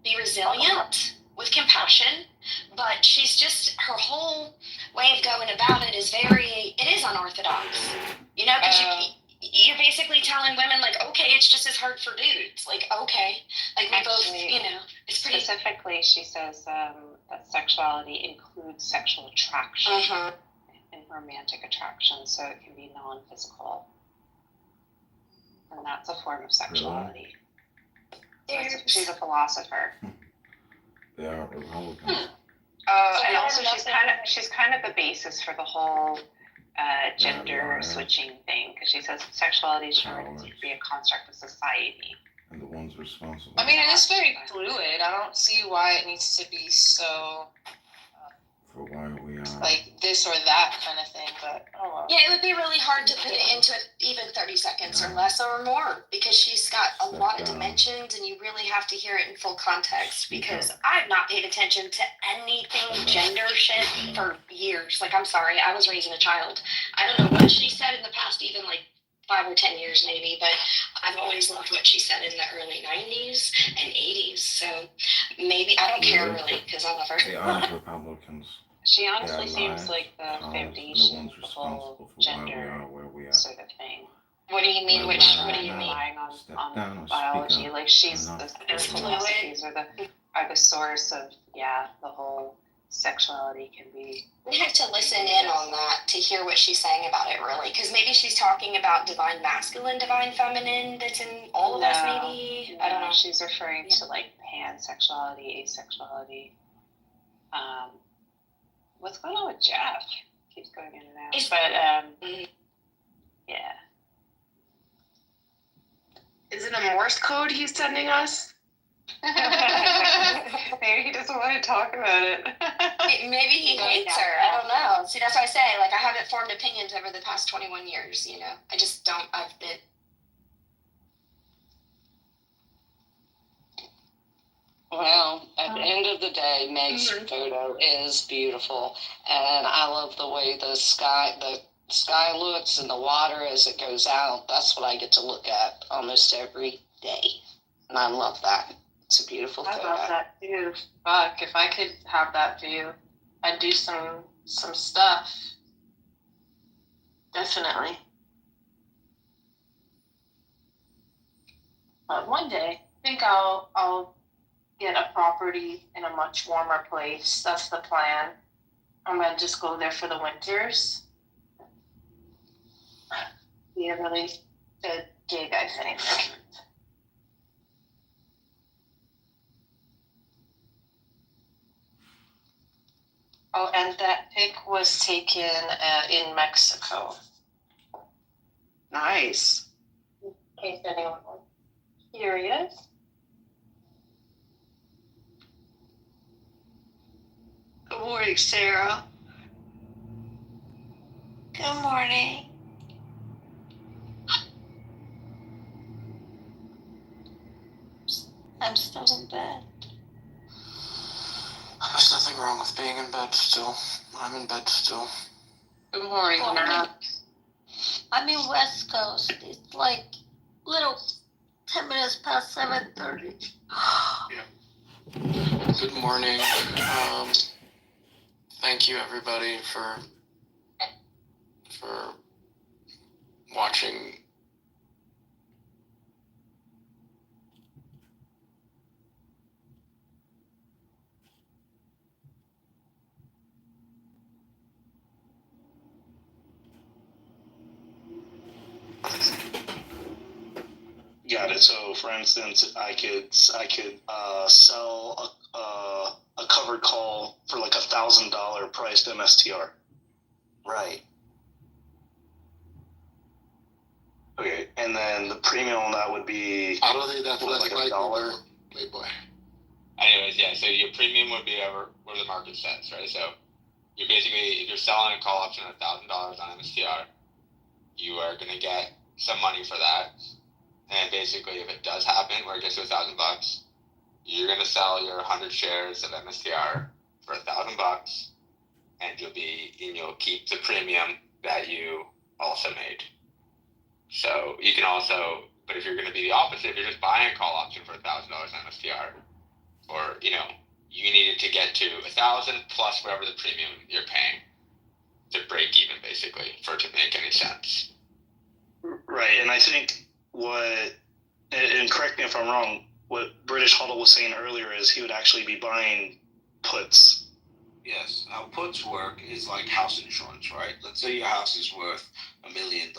be resilient with compassion. But she's just, her whole way of going about it is unorthodox. You know, because you're basically telling women, like, okay, it's just as hard for dudes. Like, okay. Like, we both, you know, it's pretty... Specifically, she says that sexuality includes sexual attraction and romantic attraction, so it can be non-physical. And that's a form of sexuality. She's a philosopher. They are Republicans. And also, she's kind of the basis for the whole gender switching thing, because she says sexuality is shown to be a construct of society. And the ones responsible. I mean, it is very fluid. I don't see why it needs to be so for why we are like this or that kind of thing. But oh well. Yeah, it would be really hard to put it into even 30 seconds or less or more, because she's got a lot of dimensions, and you really have to hear it in full context. Because I've not paid attention to anything gender shit for years. Like, I'm sorry, I was raising a child. I don't know what she said in the past, even like 5 or 10 years maybe, but I've always loved what she said in the early 90s and 80s. So maybe I don't care really, because I love her. They are Republicans. She honestly seems like the foundation of the whole gender sort of thing. What do you mean? What do you mean? Relying on biology, like she's the philosophies are the source of the whole sexuality can be. We have to listen in on that to hear what she's saying about it, really, because maybe she's talking about divine masculine, divine feminine. That's in all of us, maybe. I don't know. She's referring to like pansexuality, asexuality. What's going on with Jeff? Keeps going in and out. But yeah. Is it a Morse code he's sending us? Maybe he doesn't want to talk about it. Maybe he hates her. I don't know. See, that's why I say, like, I haven't formed opinions over the past 21 years, you know. I just don't. I've been. Well, at the end of the day, Meg's photo is beautiful, and I love the way the sky looks and the water as it goes out. That's what I get to look at almost every day, and I love that. It's a beautiful photo. I love that too. Fuck, if I could have that view, I'd do some stuff. Definitely. But one day, I think I'll get a property in a much warmer place. That's the plan. I'm gonna just go there for the winters. Be a really good gig, I think. Oh, and that pic was taken in Mexico. Nice. In case anyone was curious. Good morning, Sarah. Good morning. I'm still in bed. There's nothing wrong with being in bed still. I'm in bed still. Good morning, Matt. I'm in West Coast. It's like little 10 minutes past 7:30. Good morning. Thank you everybody for watching. Got it. So, for instance, I could sell a covered call for like $1,000 priced MSTR. Right. Okay, and then the premium on that would be I don't think that's like $1. Playboy. Anyways, yeah, so your premium would be over where the market sets, right? So you're basically, if you're selling a call option at $1,000 on MSTR, you are going to get some money for that. And basically, if it does happen where it gets to $1,000, you're going to sell your 100 shares of MSTR for $1,000, and you'll keep the premium that you also made. So you can also, but if you're going to be the opposite, if you're just buying a call option for $1,000 on MSTR, or you needed to get to 1,000 plus whatever the premium you're paying to break even, basically, for it to make any sense. Right, and I think and correct me if I'm wrong, what British Huddle was saying earlier is he would actually be buying puts. Yes, how puts work is like house insurance, right? Let's say your house is worth $1 million,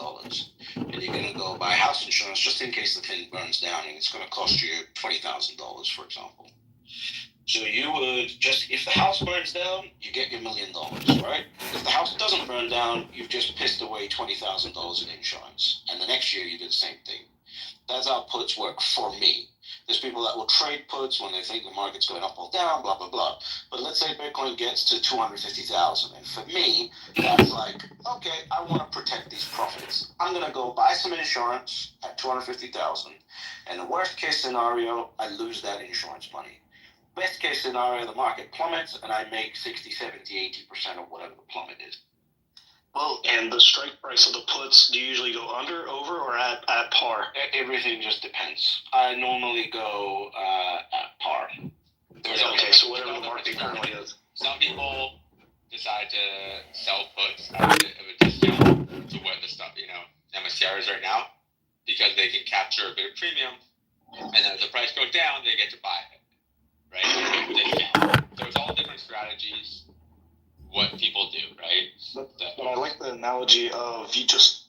and you're going to go buy house insurance just in case the thing burns down, and it's going to cost you $20,000, for example. So you would if the house burns down, you get your $1 million, right? If the house doesn't burn down, you've just pissed away $20,000 in insurance, and the next year you do the same thing. That's how puts work for me. There's people that will trade puts when they think the market's going up or down, blah, blah, blah. But let's say Bitcoin gets to 250,000. And for me, that's like, okay, I want to protect these profits. I'm going to go buy some insurance at 250,000. And the worst case scenario, I lose that insurance money. Best case scenario, the market plummets and I make 60, 70, 80% of whatever the plummet is. Well, and the strike price of the puts, do you usually go under, over, or at par? Everything just depends. I normally go at par. Okay, so whatever the market currently is. Some people decide to sell puts at a bit of a discount to what the stuff, MSCR is right now, because they can capture a bit of premium, and then if the price goes down, they get to buy it, right? Discount. So it's all different strategies, what people do, right? But I like the analogy of you just,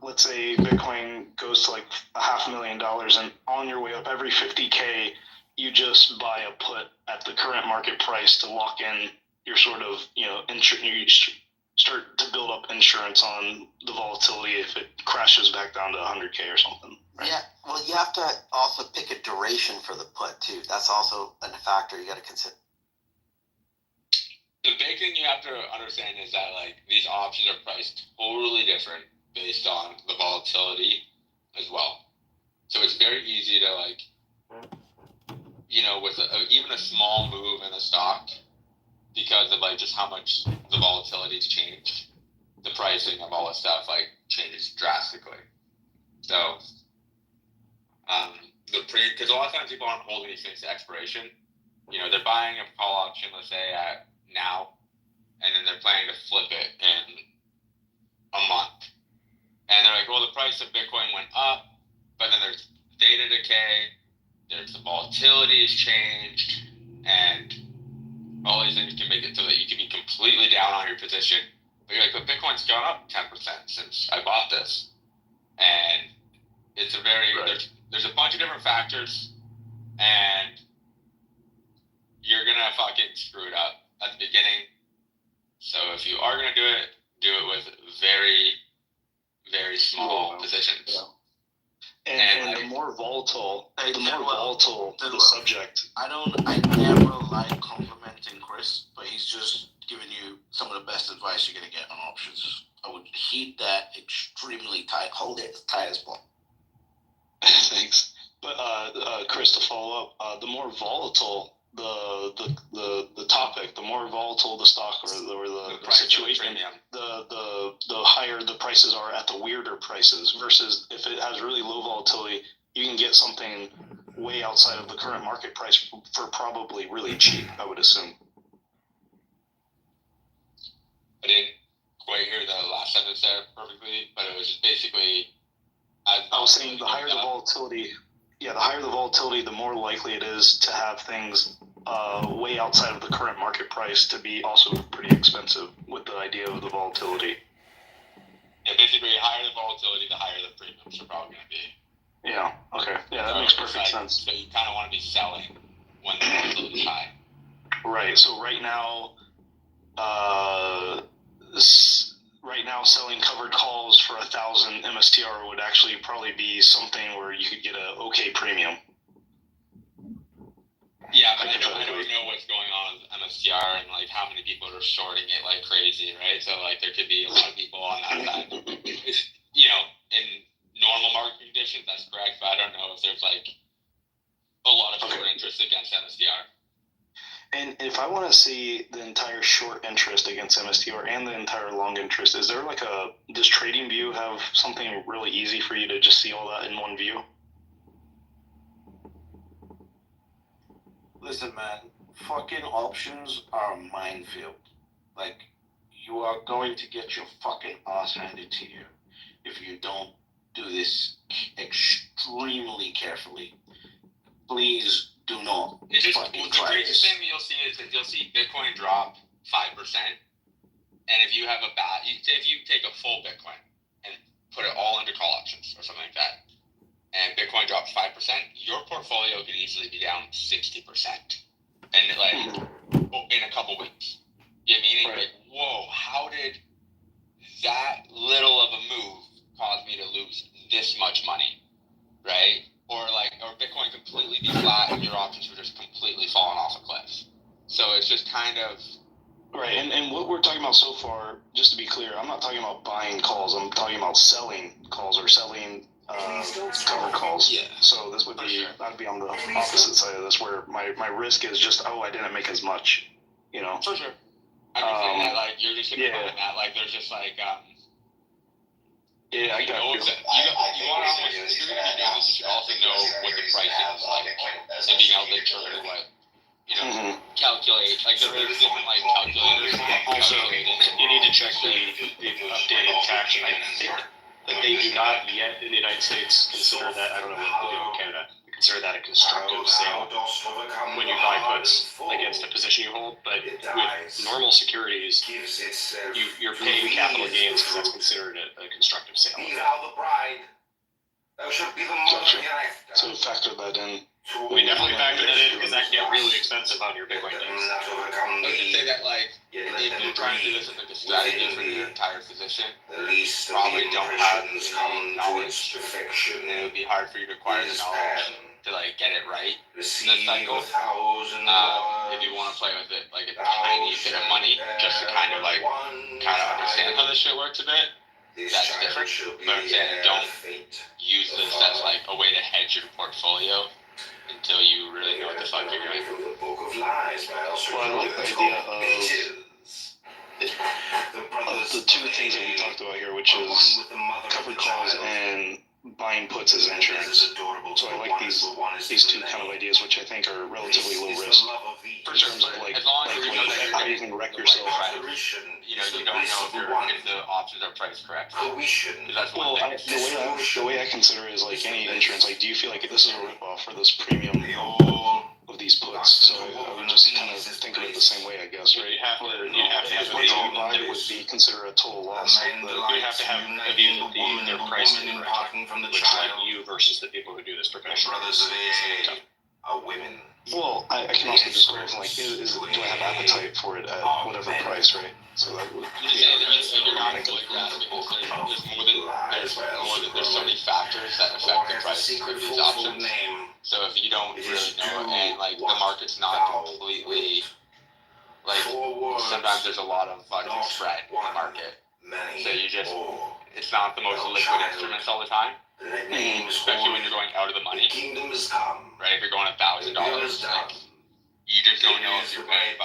let's say Bitcoin goes to like $500,000, and on your way up every 50K, you just buy a put at the current market price to lock in your sort of, you start to build up insurance on the volatility if it crashes back down to 100K or something. Right? Yeah, well, you have to also pick a duration for the put too. That's also a factor you got to consider. The big thing you have to understand is that these options are priced totally different based on the volatility as well. So it's very easy to with even a small move in a stock, because of just how much the volatility's changed, the pricing of all this stuff changes drastically. So because a lot of times people aren't holding these things to expiration. They're buying a call option, let's say at now, and then they're planning to flip it in a month. And they're like, well, the price of Bitcoin went up, but then there's data decay, there's the volatility has changed, and all these things can make it so that you can be completely down on your position. But you're like, but Bitcoin's gone up 10% since I bought this. And it's a very, there's a bunch of different factors, and you're going to fucking screw it up at the beginning. So if you are going to do it with very, very small positions. Yeah. And the more volatile, the subject. I never like complimenting Chris, but he's just giving you some of the best advice you're going to get on options. I would heat that extremely tight. Hold it as tight as possible. Thanks. But Chris, to follow up, the more volatile the topic, the more volatile the stock or the situation, the higher the prices are at the weirder prices, versus if it has really low volatility, you can get something way outside of the current market price for probably really cheap, I would assume. I didn't quite hear the last sentence there perfectly, but it was just basically, I was saying the higher the volatility, the more likely it is to have things way outside of the current market price to be also pretty expensive with the idea of the volatility. Yeah, basically, the higher the volatility, the higher the premiums are probably going to be. Yeah, okay. Yeah, that makes perfect sense. So you kind of want to be selling when the volatility is high. Right. So right now, selling covered calls for 1,000 MSTR would actually probably be something where you could get a okay premium. Yeah, but I don't know what's going on with MSTR and like how many people are shorting it like crazy, right? So like there could be a lot of people on that side. It's, in normal market conditions, that's correct, but I don't know if there's like a lot of short interest against MSTR. And if I want to see the entire short interest against MSTR and the entire long interest, is there like does TradingView have something really easy for you to just see all that in one view? Listen, man, fucking options are a minefield. Like, you are going to get your fucking ass handed to you if you don't do this extremely carefully. Please do not. It's just, the greatest thing you'll see is that you'll see Bitcoin drop 5%, and if you have if you take a full Bitcoin and put it all into call options or something like that, and Bitcoin drops 5%, your portfolio could easily be down 60%, and in a couple weeks. You know what I mean? Right. Like, whoa, how did that little of a move cause me to lose this much money, right? Or Bitcoin completely be flat and your options were just completely falling off a cliff. So it's just kind of right. And what we're talking about so far, just to be clear, I'm not talking about buying calls. I'm talking about selling calls or selling covered calls. Yeah. So this would be I'd be on the opposite side of this, where my risk is just I didn't make as much, For sure. I understand that you're just gonna find that there's just yeah, I got you want to almost, if you're going to be doing this, you should also know what the pricing is like, and being able to determine what, calculate. There's different calculators. Also, you need to check the updated tax. I think that they do not yet in the United States consider that. I don't know what they do in Canada. Consider that a constructive sale when you buy puts against a position you hold. But with normal securities, you're paying capital gains because that's considered a constructive sale. Gotcha. So factor that in. We definitely factor that in because that can get really expensive on your Bitcoin days. I would just say that if you're trying to do this as a strategy for your entire position, you probably don't have the knowledge, and it would be hard for you to acquire the knowledge to get it right in this cycle. If you want to play with it a tiny bit of money, just to kind of understand how this shit works a bit, that's different. But I'm saying don't use this as a way to hedge your portfolio until you really know what the fuck you're doing. Well, I like the idea of the two things that we talked about here, which is covered calls and buying puts as insurance. So I like these two kind of ideas, which I think are relatively low risk in terms of how you can wreck yourself. You don't know if the options are priced correct. That's one thing. The way I consider it is any insurance. Do you feel like this is a ripoff for this premium of these puts? So I would just kind of think of it the same way, I guess, right? You have to have puts you buy would be considered a total loss. You have to have a view that they're priced incorrectly, which you versus the people who do this professionally. Well, I can also just go do I have appetite for it at whatever price, right? So that would be you're not fully grasping this. There's so many factors that affect the price of these options. So if you don't really know it, and the market's not completely sometimes there's a lot of fucking spread in the market. So it's not the most liquid instruments all the time. Especially when you're going out of the money, right? If you're going $1,000, you just don't know if you're paying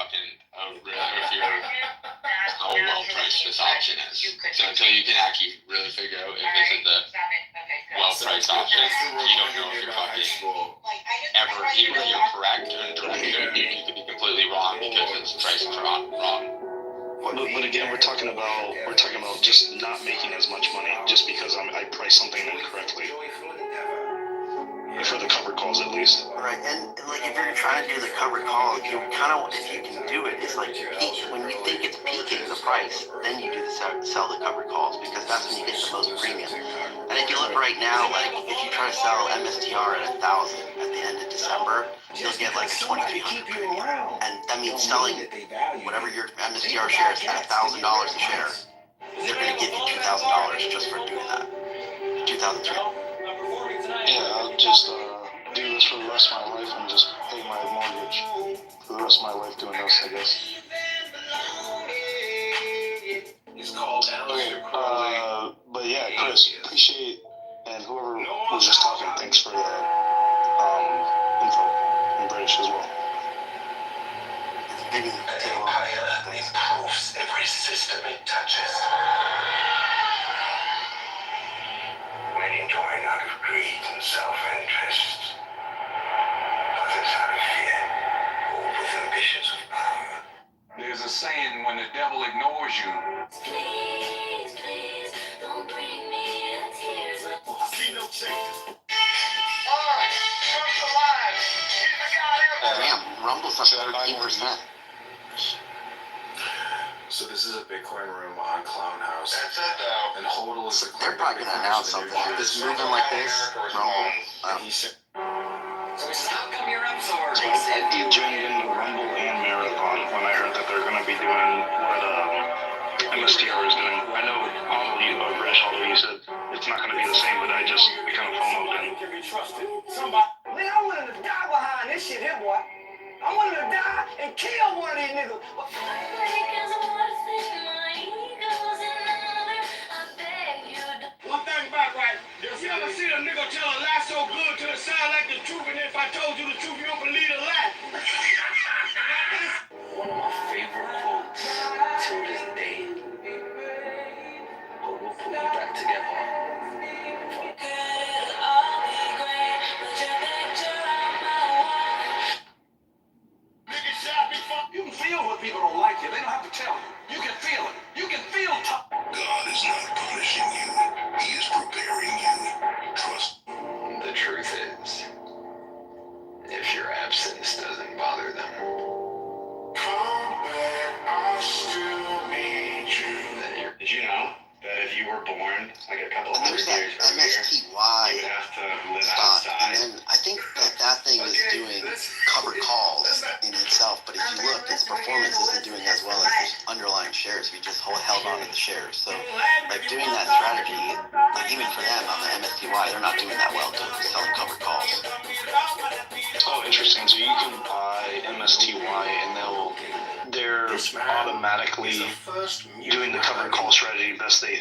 or if you're how well priced this option is. So until you can actually really figure out if this is the well priced option, you don't know if you're ever, even if you're correct in direction, you could be completely wrong because it's priced wrong. But again, we're talking about just not making as much money just because I price something incorrectly. For the covered calls, at least. based. Right, and like if you're trying to do the covered call, you kind of, if you can do it, it's like when you think it's peaking the price, then you do the sell the covered calls because that's when you get the most premium. And if you look right now, like if you try to sell MSTR at 1,000 at the end of December, you'll get like a 2,300 premium, and that means selling whatever your MSTR shares at $1,000 a share. They're going to give you $2,000 just for doing that. 2,300. Yeah, I'll just do this for the rest of my life and just pay my mortgage for the rest of my life doing this, I guess. He's called Okay, but yeah, Chris, appreciate, and whoever was just talking, thanks for the info in British as well. Maybe improves every system it touches. Many join out of greed and self-interest. Others out of fear, or with ambitions of power. There's a saying, when the devil ignores you. Please, please, don't bring me to tears. See no changes. Alright, Trump's alive. He's the goddamn. Damn, Rumble's up 13%. So this is a Bitcoin room on Clown House. That's it, though. And Hodl is the They're probably gonna announce something. If it's moving like this, Rumble. So how come you're up so early? So I joined into Rumble and Marathon when I heard that they're going to be doing what MSTR is doing. I know British, although you said it's not going to be the same, but I just kind of FOMO'd in. Man, I wanted to die behind this shit here, boy. I wanted to die and kill one of these niggas. One thing about right, if you ever see a nigga tell a lie so good till it sound like the truth, and if I told you the truth, you don't believe the lie. One of my favorite quotes to this day. But we'll pull you back together. You can feel when people don't like you. They don't have to tell you. You can feel it. You can feel tough. God is not punishing you. He is preparing you. Trust. The truth is, if your absence doesn't bother them, did you know that if you were born like a couple hundred years earlier, you would have to live outside? And then I think that thing is doing covered calls in itself, but if you look, its performance isn't doing as well as the underlying shares. We just held on to the shares. So, like doing that strategy, like even for them on the MSTY, they're not doing that well selling covered calls. Oh, interesting. So you can buy MSTY and they're automatically doing the covered call strategy best they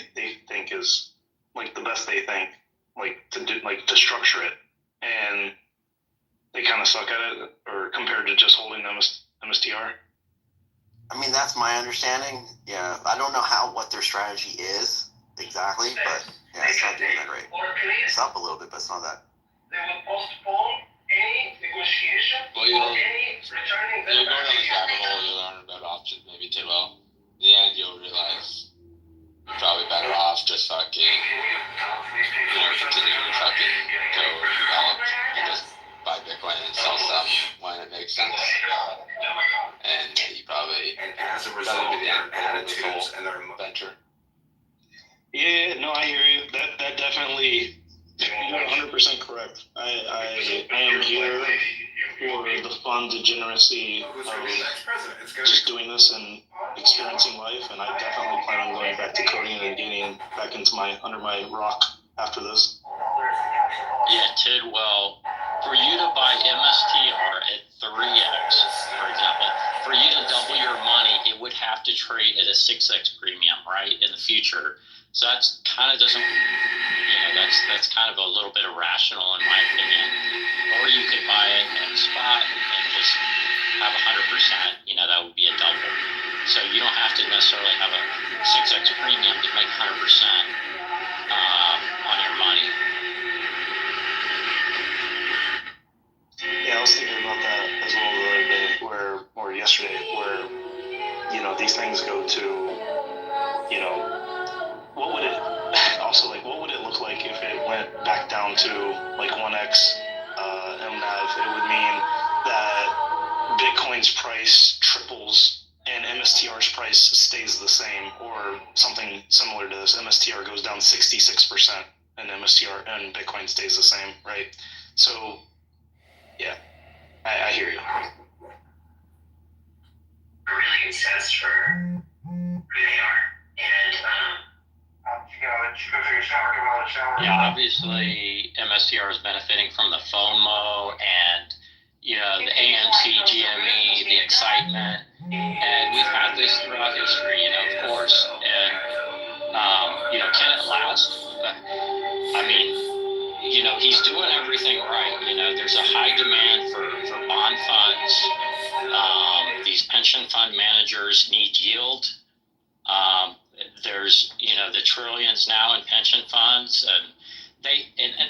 think is like the best they think, like to do, like to structure it, and they kind of suck at it, or compared to just holding MSTR. I mean, that's my understanding. Yeah, I don't know what their strategy is exactly, but yeah, it's not doing that great. It's up a little bit, but it's not that. They will postpone any negotiation or any returning. You'll go down this rabbit hole, you'll learn about options maybe too well. In the end, you'll realize you're probably better off just fucking, continuing to fucking go develop and just buy Bitcoin and sell stuff when it makes sense. And you probably, as a result, be the end of this whole venture. Yeah, no, I hear you. That definitely, you're 100% correct. I am here for the fun degeneracy of just doing this and experiencing life, and I definitely plan on going back to coding and getting back into under my rock after this. Yeah, Tid, well, for you to buy MSTR at 3x, for example, for you to double your money, it would have to trade at a 6x premium, right, in the future. So that's kind of doesn't, that's kind of a little bit irrational in my opinion. Or you could buy it at spot and just have 100%, that would be a double. So you don't have to necessarily have a 6x premium to make 100% on your money. Yeah, I was thinking about that as well the other day, or yesterday, where, these things go to, what would it look like if it went back down to like 1x MNAV it would mean that Bitcoin's price triples and MSTR's price stays the same, or something similar to this. MSTR goes down 66% and MSTR and Bitcoin stays the same, right? So, yeah, I hear you. Really obsessed for who they are. And, yeah, obviously MSTR is benefiting from the FOMO and, you know, the AMC, GME, the excitement. And we've had this throughout history, you know, of course. And, you know, can it last? I mean, you know, he's doing everything right. You know, there's a high demand for bond funds. These pension fund managers need yield. There's, you know, the trillions now in pension funds, and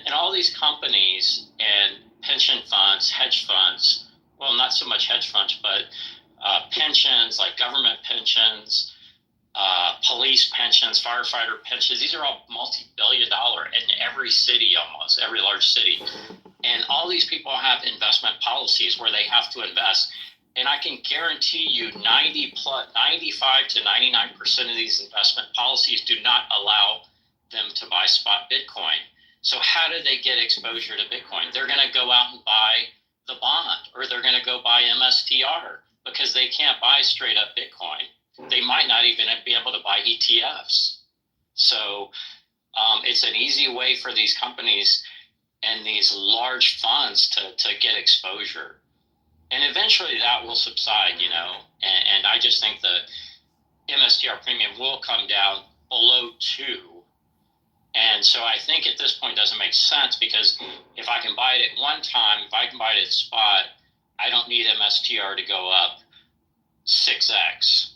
and all these companies and pension funds, hedge funds, well, not so much hedge funds, but pensions, like government pensions, police pensions, firefighter pensions. These are all multi-billion-dollar in every city, almost every large city. And all these people have investment policies where they have to invest. And I can guarantee you 95 to 99% of these investment policies do not allow them to buy spot Bitcoin. So how do they get exposure to Bitcoin? They're going to go out and buy the bond, or they're going to go buy MSTR, because they can't buy straight up Bitcoin. They might not even be able to buy ETFs. So it's an easy way for these companies and these large funds to get exposure. And eventually that will subside, you know, and I just think the MSTR premium will come down below 2. And so I think at this point it doesn't make sense, because if I can buy it at one time, if I can buy it at spot, I don't need MSTR to go up 6x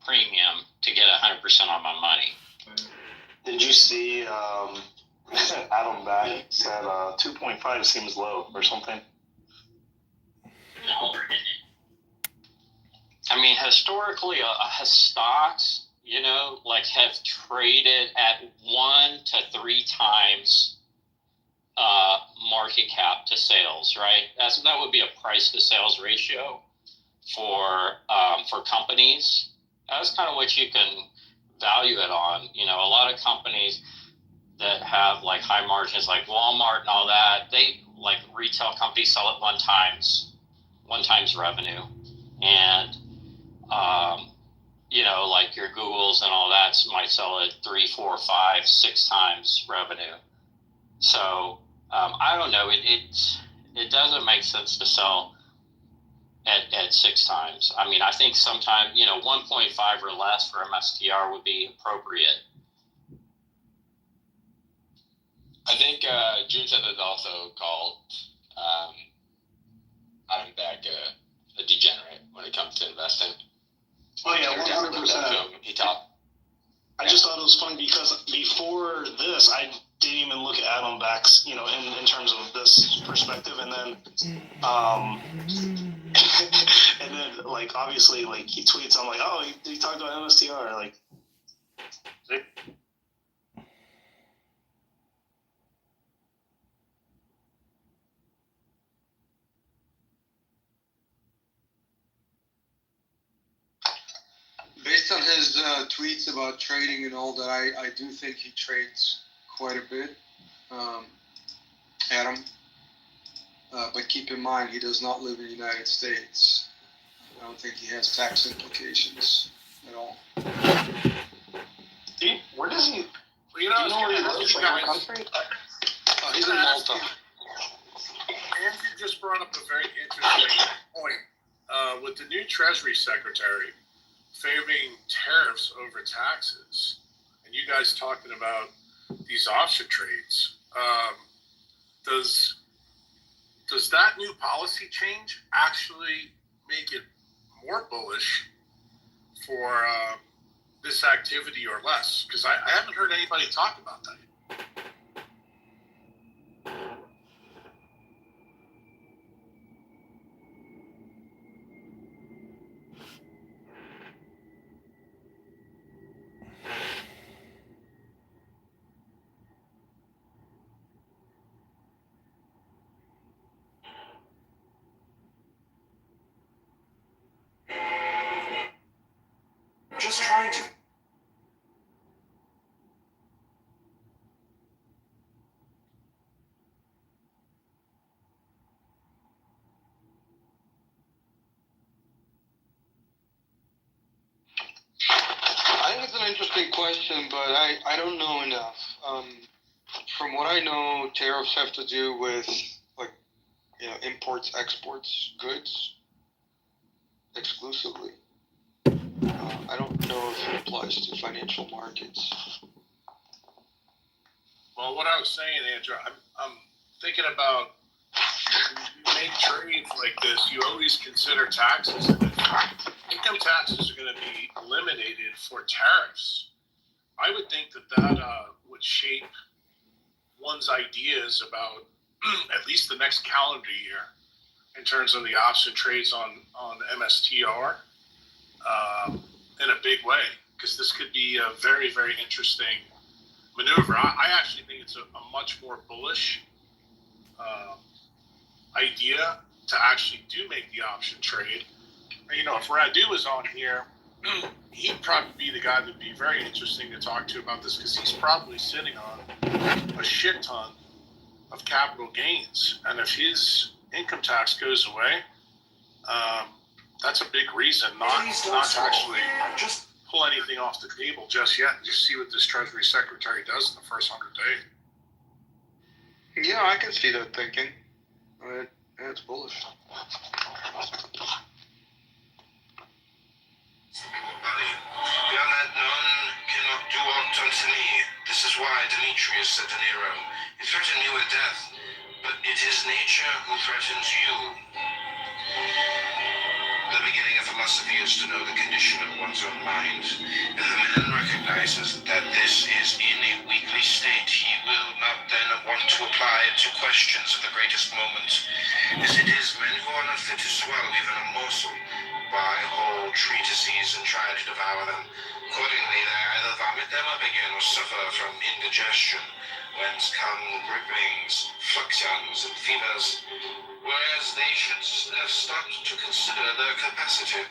premium to get 100% on my money. Did you see Adam Back said 2.5 seems low or something? No. I mean, historically, stocks, you know, like have traded at 1 to 3 times market cap to sales, right? That would be a price to sales ratio for companies. That's kind of what you can value it on. You know, a lot of companies that have like high margins, like Walmart and all that, they, like retail companies, sell at one times revenue, and you know, like your Googles and all that might sell at 3, 4, 5, 6 times revenue. So I don't know. It doesn't make sense to sell at 6 times. I mean, I think sometime, you know, 1.5 or less for MSTR would be appropriate. I think June said that also called Adam Beck a degenerate when it comes to investing. Oh yeah, 100%. He talked. I just thought it was funny because before this, I didn't even look at Adam Beck's, you know, in terms of this perspective, and then, and then like obviously like he tweets, I'm like, oh, he talked about MSTR, like. Based on his tweets about trading and all that, I do think he trades quite a bit, Adam. But keep in mind, he does not live in the United States. I don't think he has tax implications at all. Where does he? Well, you know where he lives? Like, what country? He's in Malta. Andrew just brought up a very interesting point. With the new Treasury Secretary favoring tariffs over taxes, and you guys talking about these option trades, does that new policy change actually make it more bullish for this activity or less? Because I haven't heard anybody talk about that. interesting question, but I don't know enough. From what I know, tariffs have to do with imports, exports, goods exclusively. I don't know if it applies to financial markets. Well, what I was saying, Andrew, I'm thinking about you make trades like this, you always consider taxes. Income taxes are going to be eliminated for tariffs. I would think that would shape one's ideas about at least the next calendar year in terms of the option trades on MSTR in a big way, because this could be a very, very interesting maneuver. I actually think it's a much more bullish idea to actually do make the option trade. You know, if Radu was on here, he'd probably be the guy that'd be very interesting to talk to about this, because he's probably sitting on a shit ton of capital gains. And if his income tax goes away, that's a big reason not to actually just pull anything off the table just yet, and just see what this Treasury Secretary does in the first 100 days. Yeah, I can see that thinking. It's bullish. Beyond that, none cannot do aught unto me. This is why Demetrius said to Nero, "You threaten me with death, but it is nature who threatens you." The beginning of philosophy is to know the condition of one's own mind. If the man recognizes that this is in a weakly state, he will not then want to apply it to questions of the greatest moment, as it is men who are not fit to swallow even a morsel, buy whole treatises and try to devour them. Accordingly, they either vomit them up again or suffer from indigestion, whence come gripings, fluxions, and fevers, whereas they should have stopped to consider their capacity.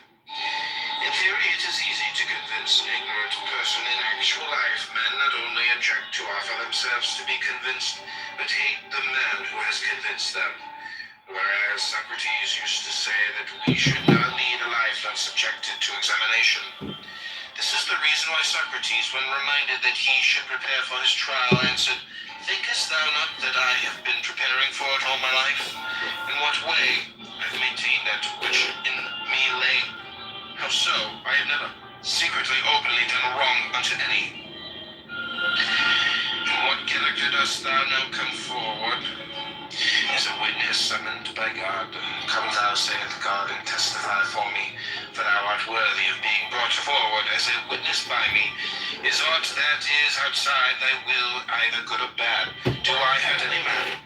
In theory, it is easy to convince an ignorant person. In actual life, men not only object to offer themselves to be convinced, but hate the man who has convinced them. Whereas Socrates used to say that we should not lead a life not subjected to examination. This is the reason why Socrates, when reminded that he should prepare for his trial, answered, "Thinkest thou not that I have been preparing for it all my life? In what way I have maintained that which in me lay? How so? I have never secretly, openly done wrong unto any. In what character dost thou now come forward? Is a witness summoned by God? Come thou, saith God, and testify for me, for thou art worthy of being brought forward as a witness by me. Is aught that is outside thy will either good or bad? Do I hurt any man?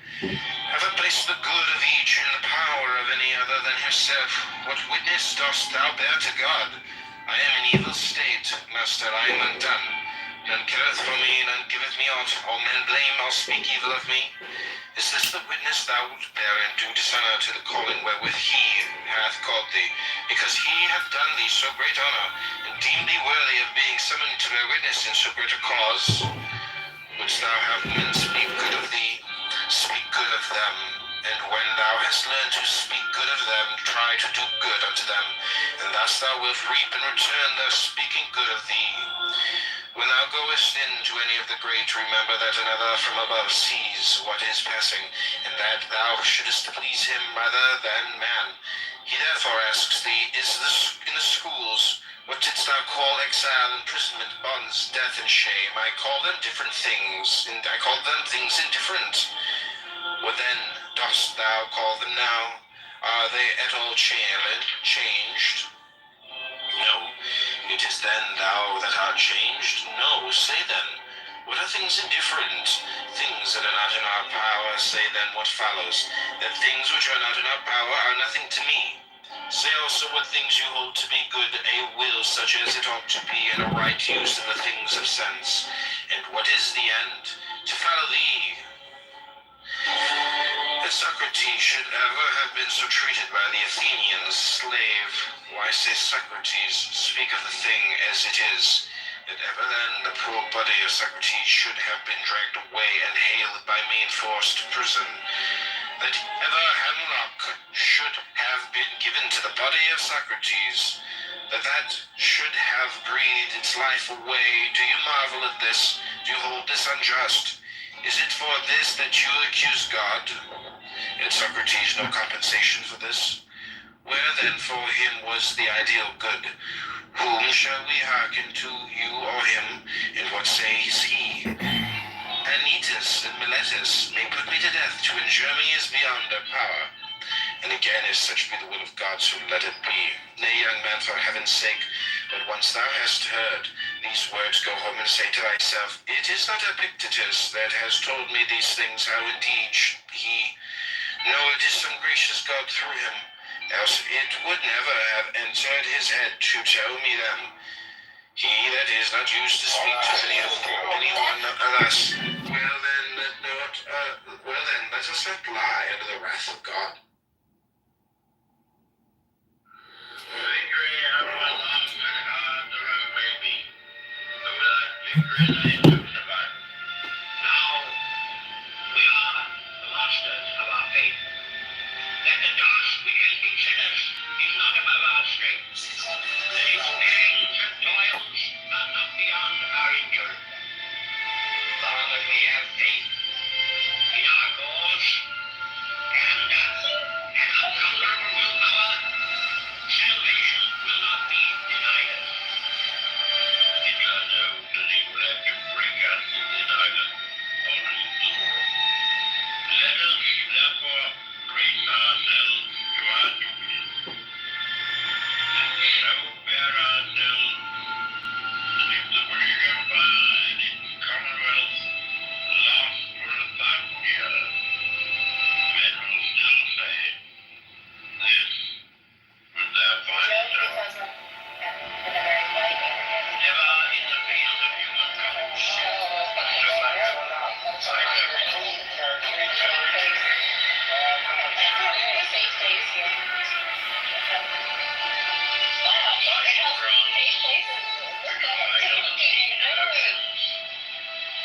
Have I placed the good of each in the power of any other than herself? What witness dost thou bear to God? I am in evil state, master, I am undone. None careth for me, none giveth me aught. All men blame, all speak evil of me. Is this the witness thou wilt bear, and do dishonor to the calling wherewith he hath called thee? Because he hath done thee so great honor, and deemed thee worthy of being summoned to bear witness in so great a cause? Wouldst thou have men speak good of thee? Speak good of them. And when thou hast learned to speak good of them, try to do good unto them, and thus thou wilt reap in return their speaking good of thee. When thou goest into any of the great, remember that another from above sees what is passing, and that thou shouldest please him rather than man. He therefore asks thee, is this in the schools? What didst thou call exile, imprisonment, bonds, death, and shame? I call them different things, and I call them things indifferent. What then dost thou call them now? Are they at all changed? No. It is then thou that art changed? No. Say then, what are things indifferent? Things that are not in our power. Say then what follows, that things which are not in our power are nothing to me. Say also what things you hold to be good, a will such as it ought to be, and a right use of the things of sense. And what is the end? To follow thee. That Socrates should ever have been so treated by the Athenians, slave. Why say Socrates? Speak of the thing as it is. That ever then the poor body of Socrates should have been dragged away and haled by me in forced prison. That ever hemlock should have been given to the body of Socrates. that should have breathed its life away. Do you marvel at this? Do you hold this unjust? Is it for this that you accuse God? Had Socrates no compensation for this? Where then for him was the ideal good? Whom shall we hearken to, you or him? And what says he? Anytus and Miletus may put me to death, to injure me is beyond their power. And again, if such be the will of God, so let it be. Nay, young man, for heaven's sake, but once thou hast heard these words, go home and say to thyself, it is not Epictetus that has told me these things, how indeed he, no, it is some gracious God through him, else it would never have entered his head to tell me them. He that is not used to speak to anyone thus, well then, let us not lie under the wrath of God. Victory, however long and hard the road may be, but without victory there is no survival. Now, we are the masters of our fate. That the task which has been set us is not above our strength. The pains and toils are not beyond our endurance. Long as we have faith in our cause and an unconquerable willpower, salvation will not be denied us. It will know that he will have to bring us to this island or lose the world. Let us therefore brace ourselves to our duties, and so bear ourselves that if the British Empire and its Commonwealth last for 1,000 years, men will still say, this was their finest hour. Never in the field of human commerce was so much fight everything.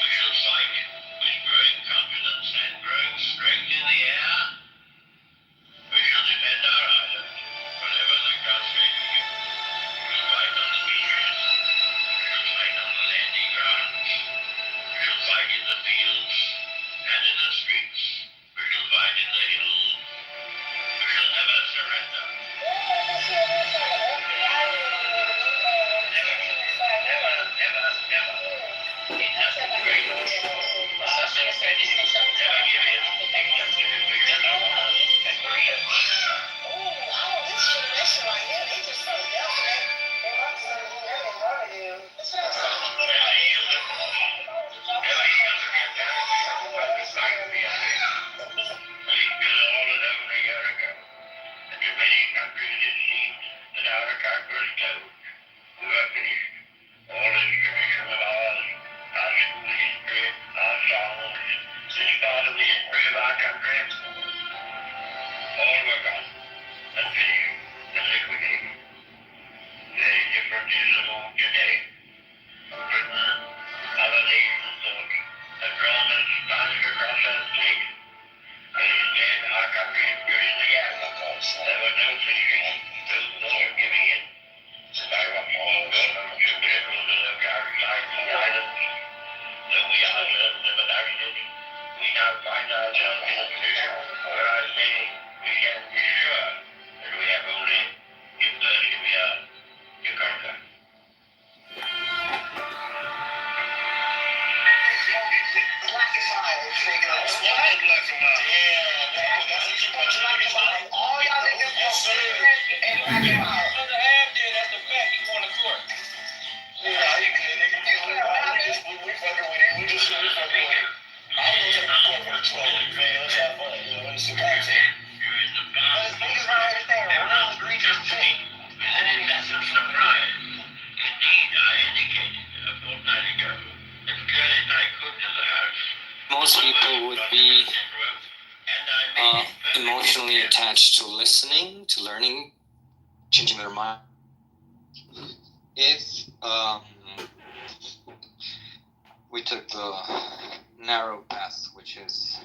We shall fight with growing confidence and growing strength in the air. We shall defend our island, whatever the gods may be. We shall fight on the beaches. We shall fight on the landing grounds. We shall fight in the fields and in the streets. We shall fight in the hills. We shall never surrender. Never. It has been great. Never give in, except to defeat alone and Korea. Most people would be emotionally attached to listening, to learning, changing their mind. If we took the narrow path, which is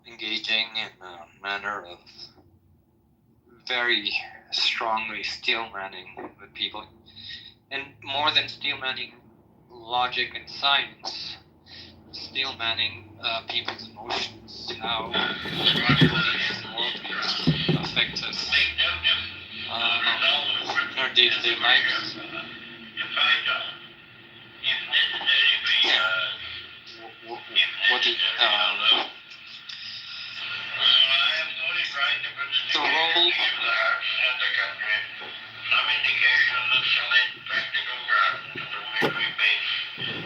engaging in a manner of very strongly steelmanning with people. And more than steelmanning logic and science, steelmanning people's emotions, how beliefs and worldviews affect us in our day-to-day lives. Yeah. What do you, the role some indication that solid practical grounds on which we base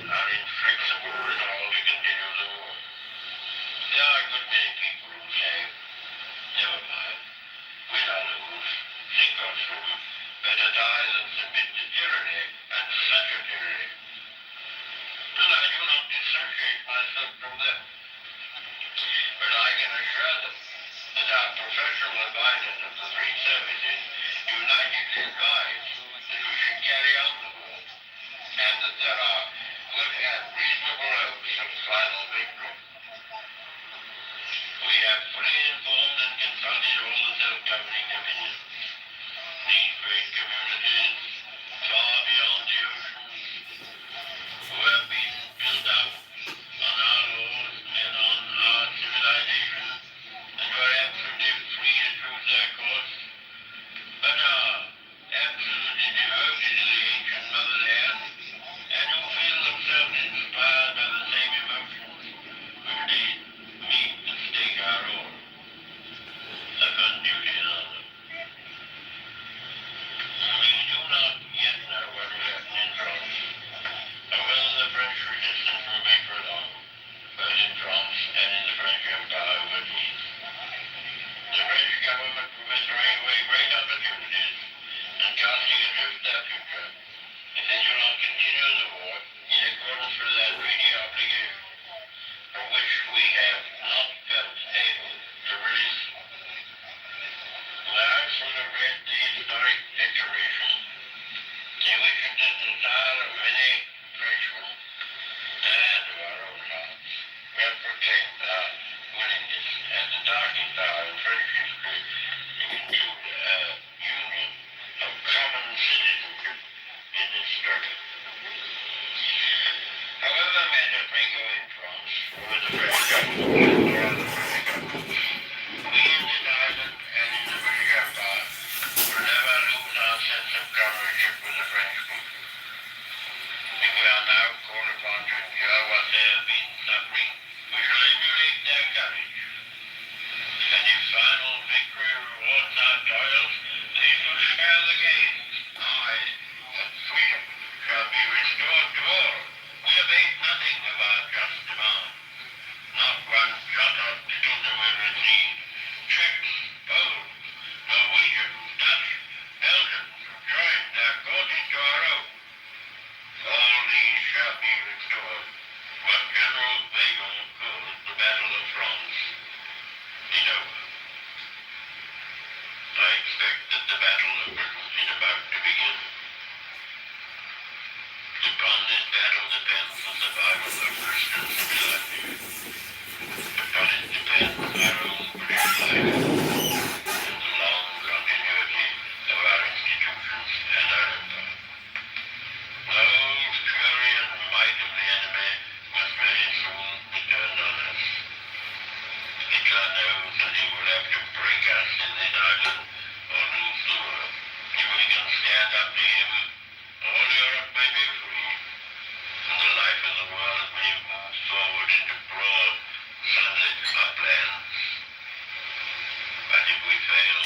our inflexible resolve to continue the war. There are a good many people who say, never mind, win or lose, sink or swim, better die than submit to tyranny, and such a tyranny. And I do not dissociate myself from them. But I can assure them that our professional advisors of the three services unitedly advise that we should carry on the war, and that there are good and reasonable hopes of final victory. We have fully informed and consulted all the self-governing dominions. These great communities, far beyond the oceans, who have been built up on our laws and on our civilization, and who are absolutely free to choose their course, but are absolutely devoted to the ancient motherland, and who feel themselves inspired by the same emotions which lead me to stake our own, upon duty and honor. We do not yet know what will happen in France, or whether the French resistance will be prolonged, both in France and in the French Empire overseas. The French government will throwing away great opportunities and casting adrift their future if they do not continue the war in accordance with their treaty obligation, from which we have not felt able to release them. I sort of read the historic declaration in which it is the desire of many Frenchmen and of our own hearts. We have proclaimed our willingness at the darkest hour in French history to conclude a union of common citizenship in this struggle. However matters may go in France, or with the French government, or other British governments, we in this island and in the British Empire will never lose our sense of comradeship with the French people. If we are now called upon to endure what they have been suffering, we shall emulate their courage. And if final victory rewards our toils, they shall share the gain. Aye, and freedom shall be restored to all. We abate nothing of our just demand. Not one jot of tittle will recede. Czechs, Poles, Norwegians, Dutch, Belgians have joined their causes to our own. All these shall be restored. What General Weygand calls the Battle of France is over. I expect that the Battle of Britain is about to begin. Upon this battle depends the survival of Christian civilization. Upon it depends our own British life and the long continuity of our institutions and our empire. Those fury and might of the enemy must very soon be turned on us. Hitler knows that he will have to break us in this island or lose the world. If we can stand up to him, all Europe may be free, and the life of the world may move forward into broad, sunlit uplands. But if we fail,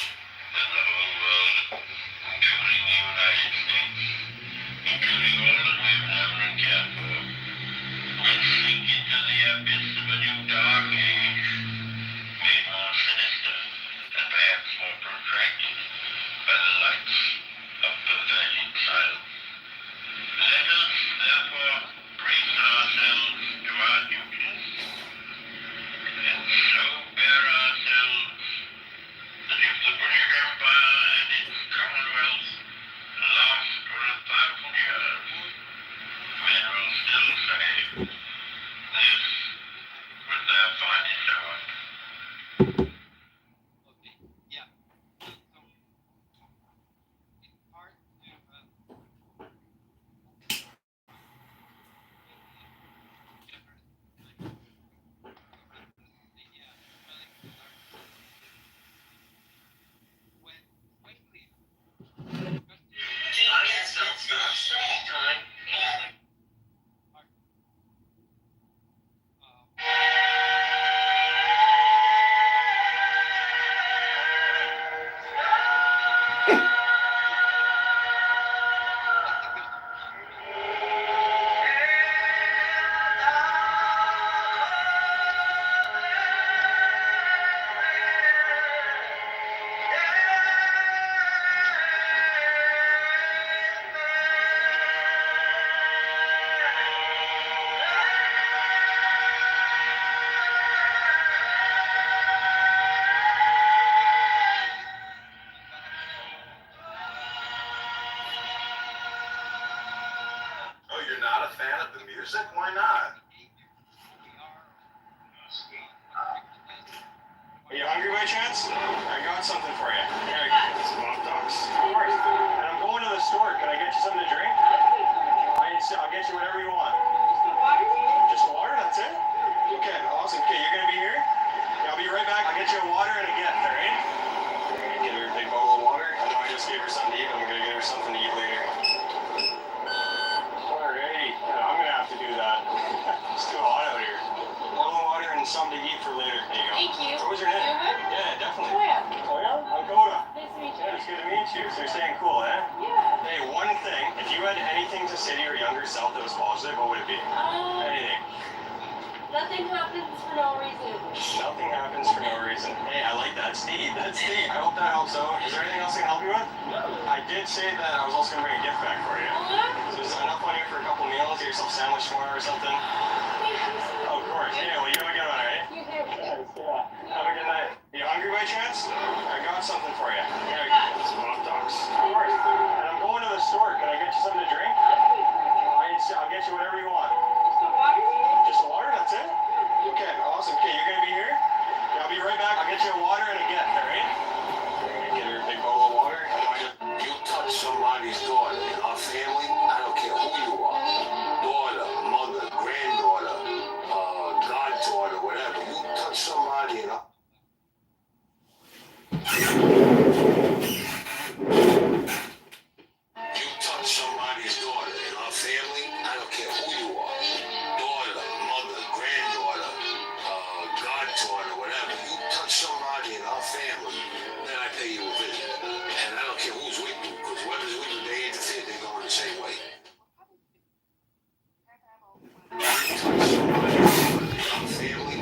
then the whole world, including the United States, including all that we've known and cared for, will sink into the abyss of a new dark age, made more sinister and perhaps more protracted by the lights of perverted silence. Let us, therefore, brace ourselves to our duties, and so bear ourselves that if the British Empire and its Commonwealth last for 1,000 years, men will still say, this was their music. Why not? Are you hungry by chance? I got something for you. Here, some hot dogs. Of course. And I'm going to the store. Can I get you something to drink? I'll get you whatever you want. Just water? That's it? Okay, awesome. Okay, you're going to be here? Yeah, I'll be right back. I'll get you a water and a gift, all right? Give her a big bowl of water. I know I just gave her something to eat. I'm going to get her something to eat later. Alrighty. Yeah, I'm going to have to do that. It's too hot out here. Bowl of water and something to eat for later. There you go. Thank you. What was your name? Yeah, definitely. Koya. Koya? I'm Koda. Nice to meet you. Yeah, it's good to meet you. So you're staying cool, eh? Yeah. Hey, one thing. If you had anything to say to your younger self that was positive, what would it be? Anything. Nothing happens for no reason. Nothing happens for no reason. Hey, I like that. Steve. That's Steve. I hope that helps out. Is there anything else I can help you with? I did say that I was also going to bring a gift back for you. So is there enough money for a couple meals? Get yourself a sandwich tomorrow or something? Oh, of course. Yeah, well, you have a good one, all right? You too. Yeah. Have a good night. You hungry by chance? I got something for you. Here, some hot dogs. Of course. And I'm going to the store. Can I get you something to drink? I'll get you whatever you want. Just a water? That's it? Okay, awesome. Okay, you're going to be here? Yeah, I'll be right back. I'll get you a water and a gift, all right? Get her a big bowl of water. You touch somebody's daughter in our family, I don't care who you are. Daughter, mother, granddaughter, goddaughter, whatever. You touch somebody in our... You touch somebody's daughter in our family, I don't care who you are. Daughter, mother, granddaughter, goddaughter, whatever. You touch somebody in our family, then I pay you a visit. And I don't care who's with you, because whoever's with you, they interfere, they go in the same way. You touch somebody in our family.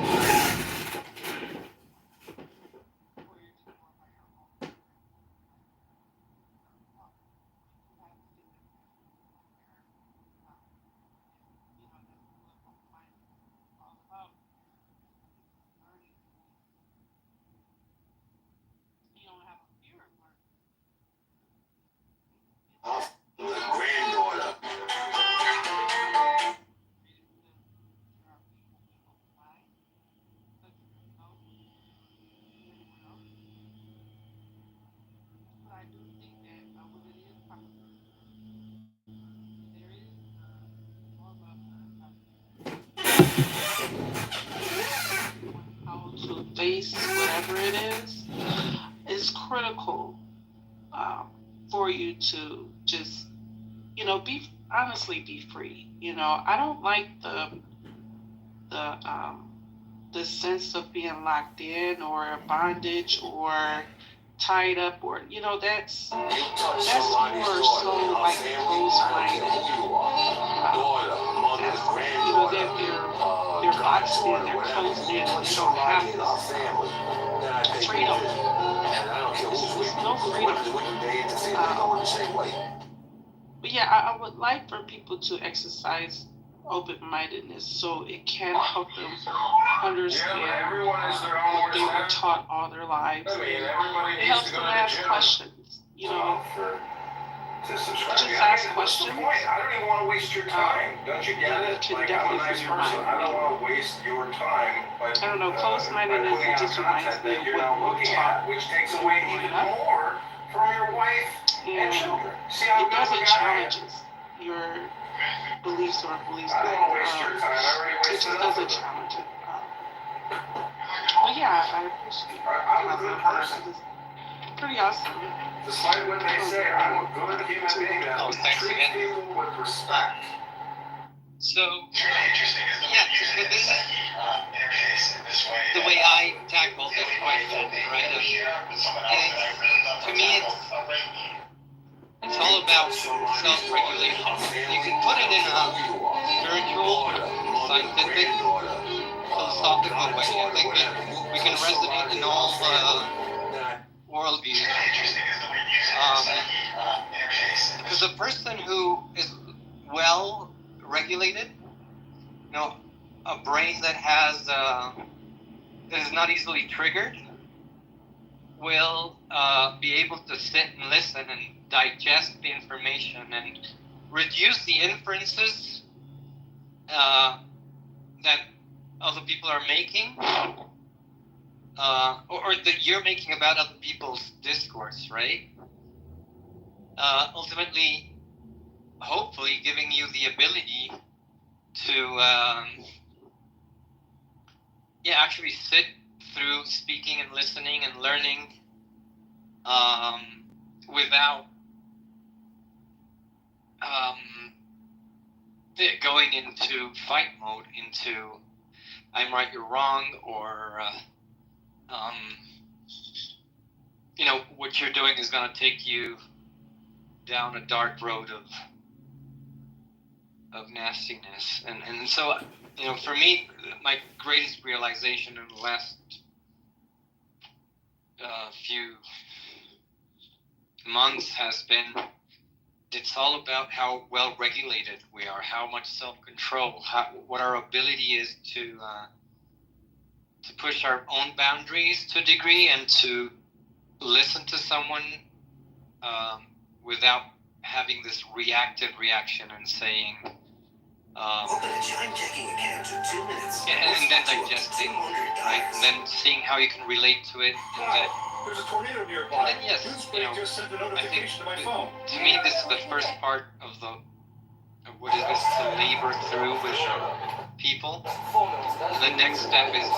The granddaughter. To face whatever it is critical for you to just, be free. I don't like the sense of being locked in or bondage or tied up or that's more so like close-minded. They're boxed in, they're closed in, they don't have this freedom. There's no freedom. But yeah, I would like for people to exercise open-mindedness so it can help them understand what they were taught all their lives. It helps them ask questions, Just ask questions. I don't even want to waste your time. Don't you get it? Can definitely nice free your person. mind. I don't want to waste your time. I don't know, close-mindedness just reminds me of what we were taught. Which takes away even more from your wife and children. See how it doesn't challenge your beliefs or beliefs. I don't want to waste your time. I already It wasted just enough. doesn't challenge it. But yeah, I appreciate it. I'm a good person. Pretty awesome. Despite what they say, I'm a good human being that thanks treats again. people with respect. So, yeah, so this is the way I tackle this question, right? To me, it's all about self-regulation. You can put it in a spiritual, scientific, philosophical way. I think we can resonate in all worldviews. Because a person who is well regulated, a brain that that is not easily triggered, will be able to sit and listen and digest the information and reduce the inferences that other people are making, or that you're making about other people's discourse, right? Ultimately, hopefully giving you the ability to actually sit through speaking and listening and learning without going into fight mode, into I'm right, you're wrong, or what you're doing is going to take you down a dark road of nastiness. And so, for me, my greatest realization in the last few months has been it's all about how well regulated we are, how much self-control, what our ability is to push our own boundaries to a degree, and to listen to someone without having this reactive reaction and saying, and then digesting, right? And then seeing how you can relate to it, and then There's a tornado nearby. and then yes, Just sent a I think notification to my phone. to me this is the first part of what it is to labor through with people. And the next step is,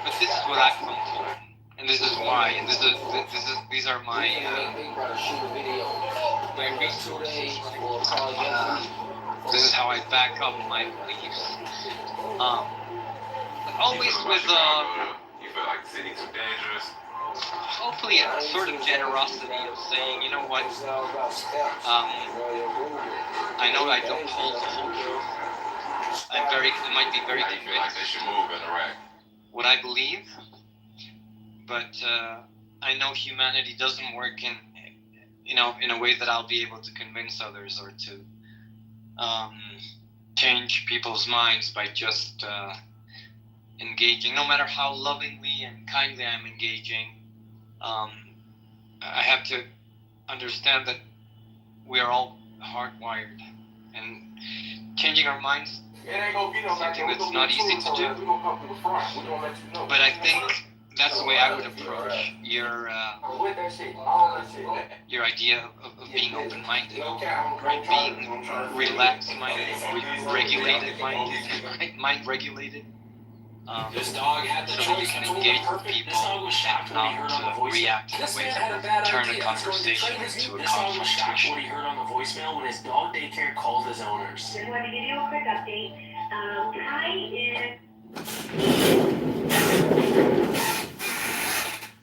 but this is what I've come to learn, and this is why, and these are my resources. This is how I back up my beliefs. But always with you feel like the city too dangerous. Hopefully a sort of generosity of saying, you know what, I know I don't hold the whole truth. I might be very convinced like they should move in Iraq. What I believe, but I know humanity doesn't work in a way that I'll be able to convince others or to change people's minds by just engaging, no matter how lovingly and kindly I'm engaging. I have to understand that we are all hardwired, and changing our minds is something that's not easy to do. But I think that's the way I would approach your idea of being open-minded, right? Being relaxed-minded, regulated-minded, right? Mind-regulated. This dog had the so that you choice can between engage the with perfect. people This dog was shocked when he heard on the and voicemail. react in This ways man that had a will bad turn a idea. conversation into a This dog was shocked confrontation. when he heard on the voicemail when his dog daycare called his owners. Just wanted to give you a quick update. Kai is.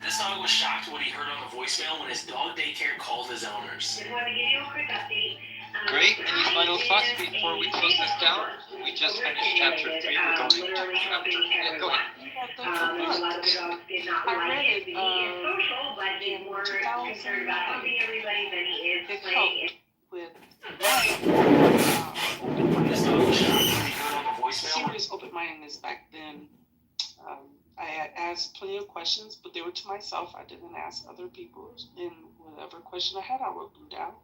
This dog was shocked when he heard on the voicemail when his dog daycare called his owners. Just wanted to give you a quick update. Great. Any final thoughts before we close this down? We just finished chapter 3. We're going into chapter 4. Yeah, go ahead. A lot of the dogs did not like it. He is social, but he's more concerned about helping everybody than he is playing. With This dog was shocked when he heard on the voicemail. serious open-mindedness back then. I had asked plenty of questions, but they were to myself. I didn't ask other people. And whatever question I had, I wrote them down.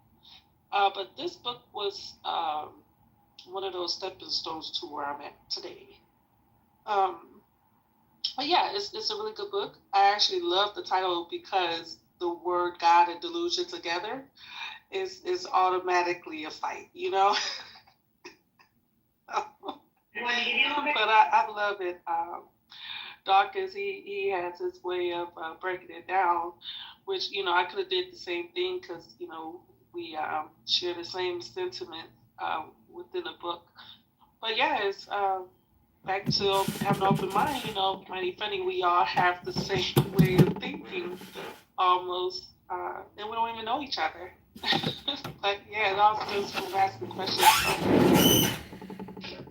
But this book was one of those stepping stones to where I'm at today. But yeah, it's a really good book. I actually love the title because the word God and delusion together is automatically a fight, you know? But I love it. Dawkins, he has his way of breaking it down, which, I could have did the same thing because, we share the same sentiment within the book. But yeah, it's back to having an open mind, mighty funny. We all have the same way of thinking almost, and we don't even know each other. But yeah, it all stems from asking questions.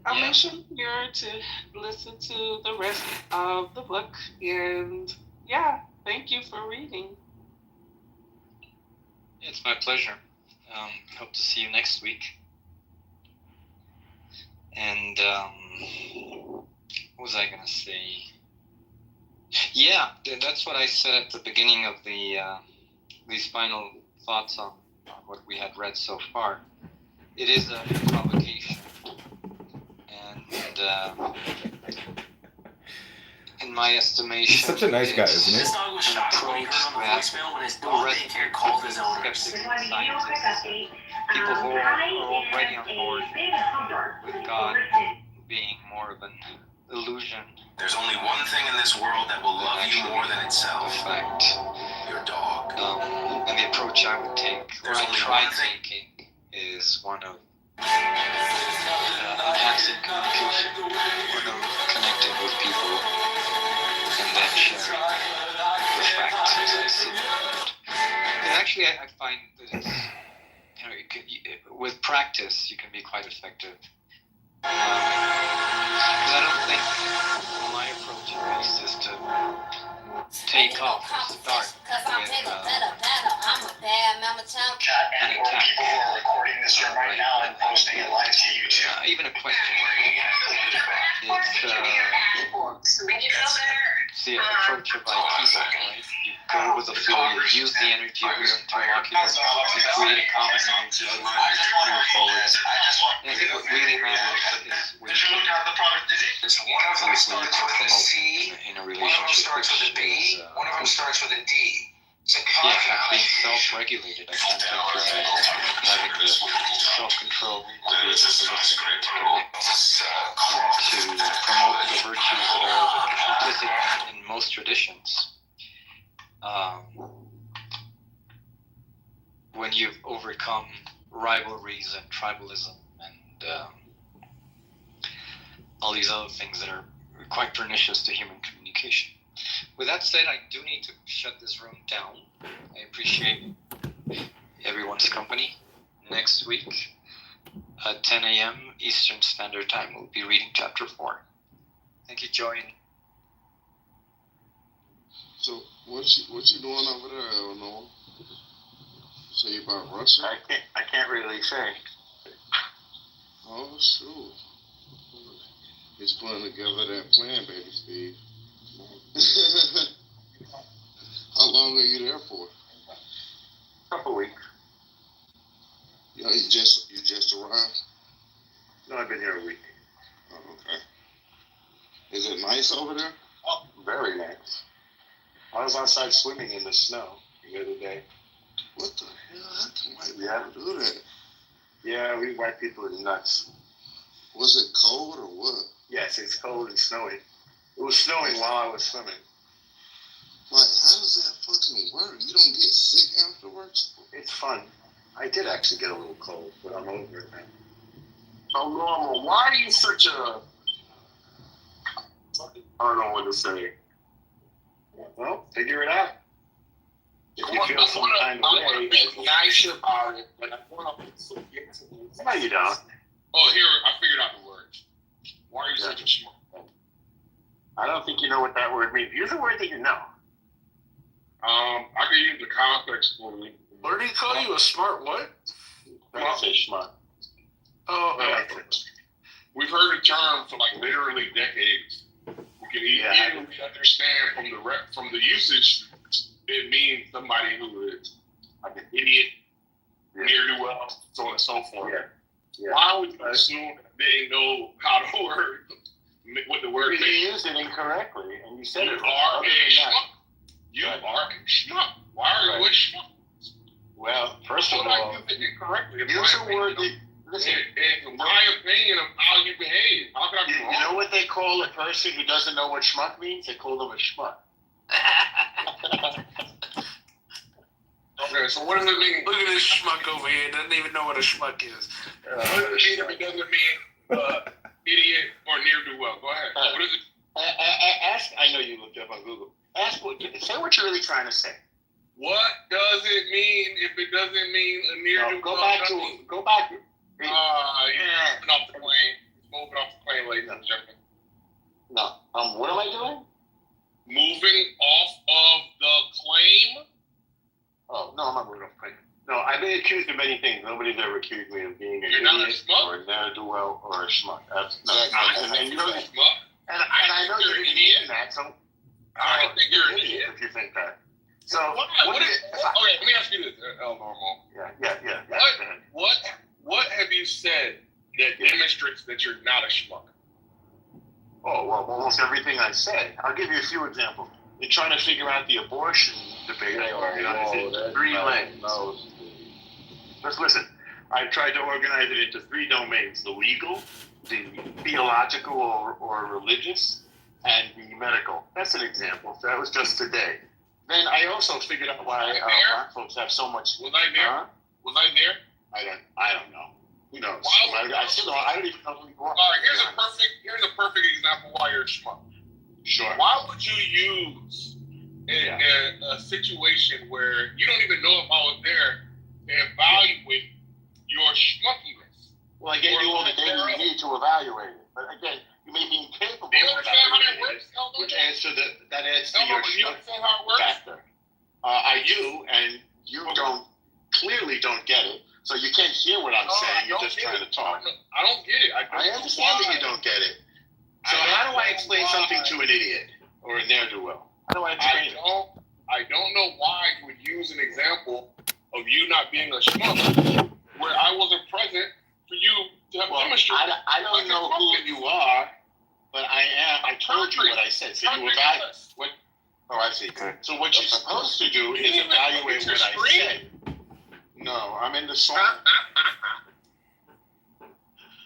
I'll make sure you're to listen to the rest of the book. And yeah, thank you for reading. It's my pleasure. Hope to see you next week. And what was I going to say? Yeah, that's what I said at the beginning of these final thoughts on what we had read so far. It is a provocation. And in my estimation, He's such a nice guy, isn't he? This dog was shocked when he heard on the voicemail when his dog daycare called his owners. People who are already on board with God being more of an illusion. There's only one thing in this world that will love you more than itself. Fact. Your dog. And the approach I would take, or I try taking, is one of enhancing communication, one of connecting with people, and then sharing the facts as I see them. And actually, I find that it's, with practice, you can be quite effective. But I don't think my approach at least is to take off or start with an attack. People are recording this room right now and posting it live to YouTube. Even a question. It's the approach of Aikido, right? You go with the flow, you use the energy of your interlocutor, you create a common energy, and move forward. And I think what really matters is when you can promote in a relationship, which is One of them starts with a D. being self-regulated. I can't emphasize having the self-control to be able to listen, to connect, and to promote the virtues that are implicit in most traditions. When you've overcome rivalries and tribalism and all these other things that are quite pernicious to human communication. With that said, I do need to shut this room down. I appreciate everyone's company. Next week at 10 a.m. Eastern Standard Time, we'll be reading Chapter 4. Thank you, Joey. So, what you doing over there, Eleanor? Say about Russia? I can't really say. Oh, sure. He's putting together that plan, baby Steve. How long are you there for? Couple weeks. You just arrived? No, I've been here a week. Oh, okay. Is it nice over there? Oh, very nice. I was outside swimming in the snow the other day. What the hell? How can white people do that? Yeah, we white people are nuts. Was it cold or what? Yes, it's cold and snowy. It was snowing while I was swimming. Like, how does that fucking work? You don't get sick afterwards? It's fun. I did actually get a little cold, but I'm over it now. So, Normal, why are you such a... I don't know what to say. Well, figure it out. If you feel some kind of I way... want to be nice about it, but I want to forget to... No, you don't. Oh, here, I figured out the words. Why are you such a smart? I don't think you know what that word means. Use a word that you know. I can use the context for me. What did he call you? A smart what? I say smart. Oh, we've heard the term for like literally decades. We can easily understand from the usage. It means somebody who is like an idiot, ne'er-do-well, so on and so forth. Yeah. Why would you assume that they didn't know how to what the word means? You used it incorrectly, and you said You it are wrong. a schmuck. You are a schmuck. Why are you a schmuck? Well, first of all, incorrectly. use a word that... Listen, in my opinion of how you behave. How can I be wrong? You know what they call a person who doesn't know what schmuck means? They call them a schmuck. Okay, so what does it mean? Look at this schmuck over here. Doesn't even know what a schmuck is. What does it mean if it doesn't mean idiot or near-do-well? Go ahead. What is it? Ask. I know you looked up on Google. Say what you're really trying to say. What does it mean if it doesn't mean a near-do-well? Go back. You're moving off the plane. Moving off the plane, ladies and gentlemen. No. What am I doing? Moving off of the claim. Oh, no, I'm not moving off the plane. No, I've been accused of many things. Nobody's ever accused me of being an idiot or a ne'er-do-well or a schmuck. That's no. And you know, and I know you're an idiot in that, so I don't think you're an idiot if you think that. So okay, let me ask you this, El Normal. Yeah. What have you said that demonstrates that you're not a schmuck? Oh, well, almost everything I said. I'll give you a few examples. You're trying to figure out the abortion debate. Is it 3 lanes? No. Let's listen. I've tried to organize it into 3 domains: the legal, the theological or religious, and the medical. That's an example. That was just today. Then I also figured out why black folks have so much. Was I there? Was I there? I don't know. Who knows? I don't even know who you are. All right, here's a perfect example why you're a schmuck. Sure. Why would you use a situation where you don't even know if I was there to evaluate your schmuckiness? Well, I gave you all the data you need to evaluate it. But again, you may be incapable of evaluating it, which adds to your schmuck factor. I do, and you clearly don't get it. So you can't hear what I'm saying. You're just trying to talk. I don't get it. I understand that you don't get it. So how do I explain something to an idiot or a ne'er-do-well? How do I explain it? I don't know why you would use an example of you not being a schmuck where I wasn't present for you to have demonstrated. I don't know who you are, but I am. I told you what I said. So you evaluate what? Oh, I see. So what you're supposed to do is evaluate what I said. No, I'm in the song.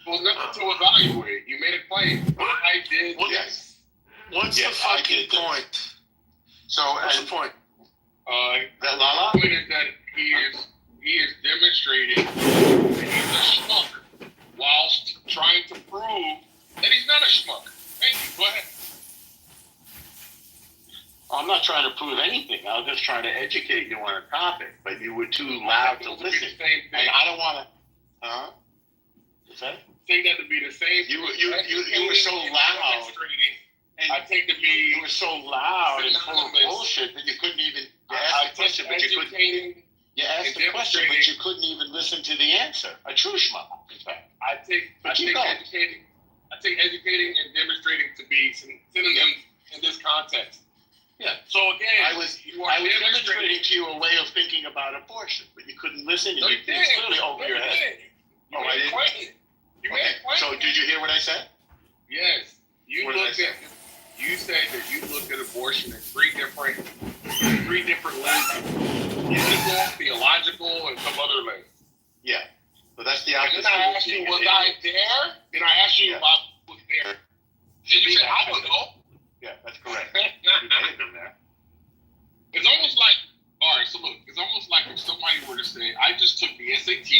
Well, nothing to evaluate. You made a claim. I did. Well, yes. What's the fucking point? So what's the point? That Lala? The point is that he is demonstrating that he's a schmuck whilst trying to prove that he's not a schmuck. Thank you. Go ahead. I'm not trying to prove anything. I was just trying to educate you on a topic, but you were too loud to listen. And I don't want to. Huh? What's that? Take that to be the same. You were so loud. And I take you were so loud and full of bullshit that you couldn't even ask the question, but you couldn't. You asked the question, but you couldn't even listen to the answer. A true schmuck, in fact. I take educating and demonstrating to be synonyms in this context. Yeah. So again, I was demonstrating to you a way of thinking about abortion, but you couldn't listen. No, and it's clearly over your head. You made a claim. You made a claim. So did you hear what I said? Yes. You said that you looked at abortion in three different lenses: physical, theological, and some other lens. Yeah. So that's the opposite. Then I asked you, was I there? Then I asked you if I was there. And you said, I don't know. Yeah, that's correct. You may have been there. It's almost like, all right, so look, it's almost like if somebody were to say, I just took the SAT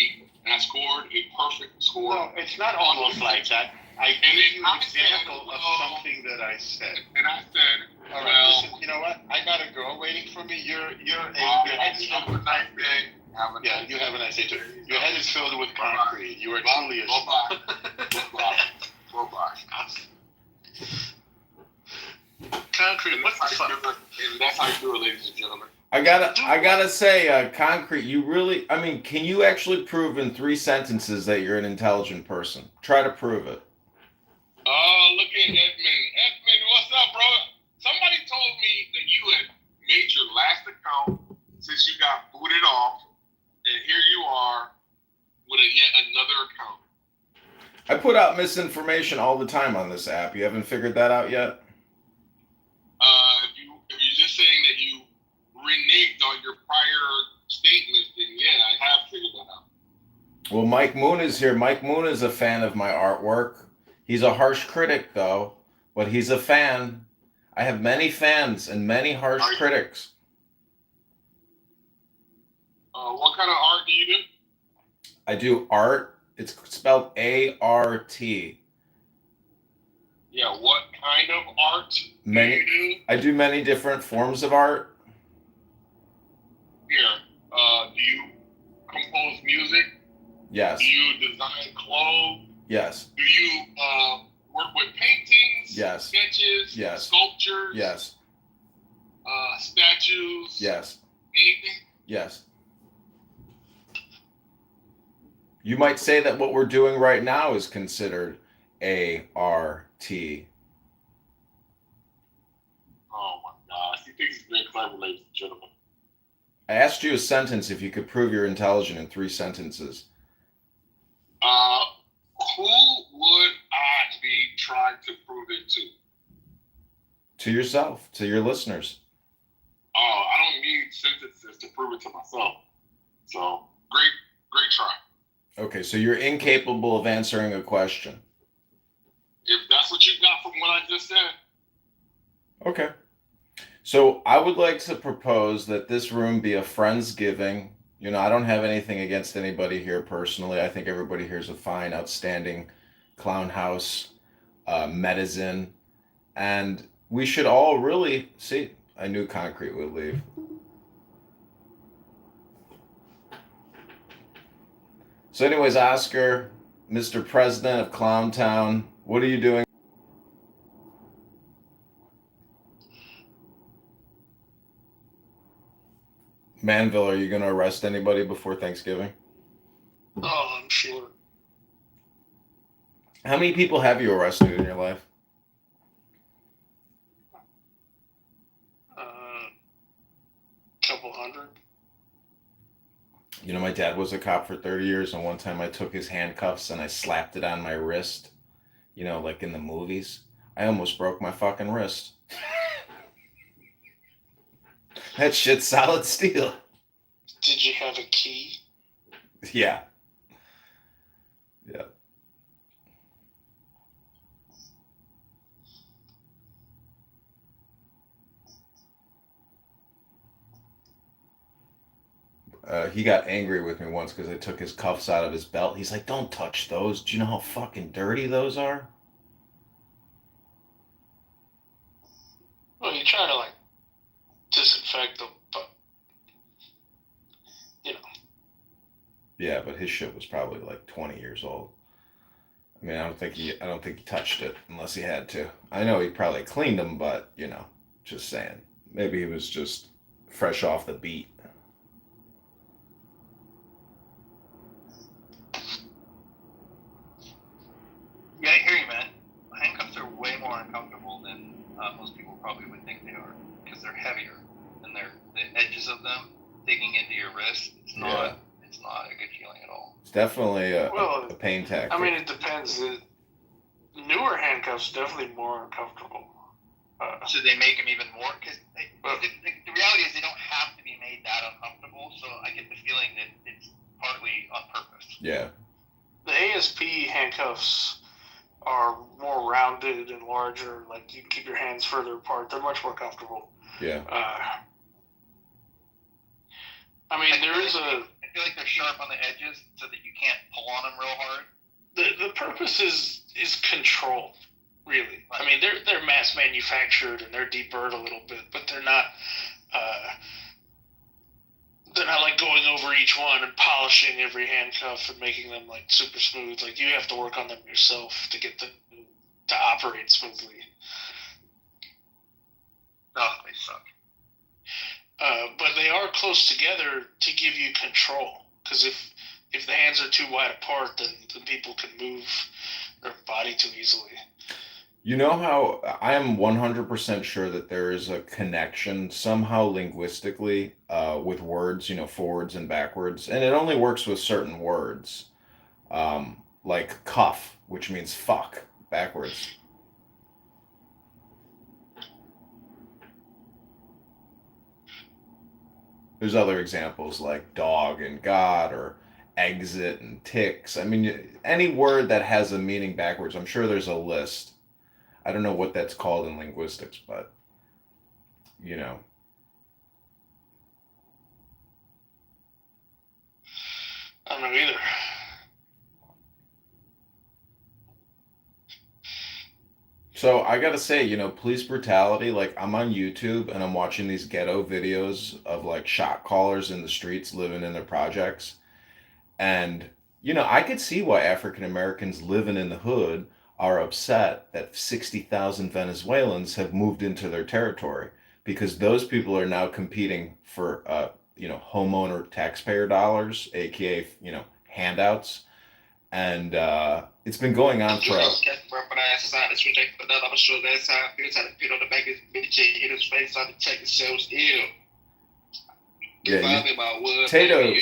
and I scored a perfect score. No, it's not almost like that. I gave you an example of something that I said. And I said, all right, listen, you know what? I got a girl waiting for me. Your head's filled with concrete. Yeah, you have a nice day too. Your head is filled with concrete. You are truly a Concrete, what the fuck? And that's how you do it, ladies and gentlemen. I gotta say, Concrete, you really, I mean, can you actually prove in 3 sentences that you're an intelligent person? Try to prove it. Look at Edmund. Edmund, what's up, bro? Somebody told me that you had made your last account since you got booted off, and here you are with yet another account. I put out misinformation all the time on this app. You haven't figured that out yet? If you're just saying that you reneged on your prior statements, then yeah, I have figured that out. Well, Mike Moon is here. Mike Moon is a fan of my artwork. He's a harsh critic, though, but he's a fan. I have many fans and many harsh critics. What kind of art do you do? I do art. It's spelled A-R-T. Yeah, what kind of art do you do? I do many different forms of art. Here, do you compose music? Yes. Do you design clothes? Yes. Do you work with paintings? Yes. Sketches? Yes. Sculptures? Yes. Statues? Yes. Anything? Yes. You might say that what we're doing right now is considered A-R-T. Oh my gosh. He thinks he's very clever, ladies and gentlemen. I asked you a sentence if you could prove you're intelligent in 3 sentences. Who would I be trying to prove it to? To yourself, to your listeners. Oh, I don't need sentences to prove it to myself. So, great try. Okay, so you're incapable of answering a question. If that's what you got from what I just said. Okay. So I would like to propose that this room be a Friendsgiving. You know, I don't have anything against anybody here personally. I think everybody here is a fine, outstanding clown house, medicine. And we should all really see. I knew Concrete would leave. So anyways, Oscar, Mr. President of Clowntown, what are you doing? Manville, are you going to arrest anybody before Thanksgiving? Oh, I'm sure. How many people have you arrested in your life? Couple hundred. You know, my dad was a cop for 30 years, and one time I took his handcuffs and I slapped it on my wrist. You know, like in the movies. I almost broke my fucking wrist. That shit's solid steel. Did you have a key? Yeah. Yeah. He got angry with me once because I took his cuffs out of his belt. He's like, don't touch those. Do you know how fucking dirty those are? Well, you try to, like, disinfect them, but, you know. Yeah, but his shit was probably like 20 years old. I mean, I don't think he touched it unless he had to. I know he probably cleaned them, but, you know, just saying. Maybe he was just fresh off the beat. Yeah, I hear you, man. Handcuffs are way more uncomfortable than most people probably would think they are, because they're heavier, and the edges of them digging into your wrist. It's not a good feeling at all. It's definitely a pain tactic. I mean, it depends. The newer handcuffs are definitely more uncomfortable. So they make them even more? Because the reality is they don't have to be made that uncomfortable, so I get the feeling that it's partly on purpose. Yeah. The ASP handcuffs are more rounded and larger. Like, you can keep your hands further apart. They're much more comfortable. Yeah. I mean, there is I feel like they're sharp on the edges so that you can't pull on them real hard. The purpose is control, really. Right. I mean, they're mass manufactured and they're deburred a little bit, but they're not like going over each one and polishing every handcuff and making them like super smooth. Like, you have to work on them yourself to get them to operate smoothly. Oh, they suck. But they are close together to give you control. Because if the hands are too wide apart, then people can move their body too easily. You know how I am 100% sure that there is a connection somehow linguistically with words, you know, forwards and backwards. And it only works with certain words. Like cuff, which means fuck, backwards. There's other examples like dog and God, or exit and ticks. I mean, any word that has a meaning backwards, I'm sure there's a list. I don't know what that's called in linguistics, but, you know. I don't know either. So I gotta say, you know, police brutality, like, I'm on YouTube and I'm watching these ghetto videos of like shot callers in the streets living in their projects. And, you know, I could see why African Americans living in the hood are upset that 60,000 Venezuelans have moved into their territory, because those people are now competing for, you know, homeowner taxpayer dollars, aka, you know, handouts. And it's been going on for Tato,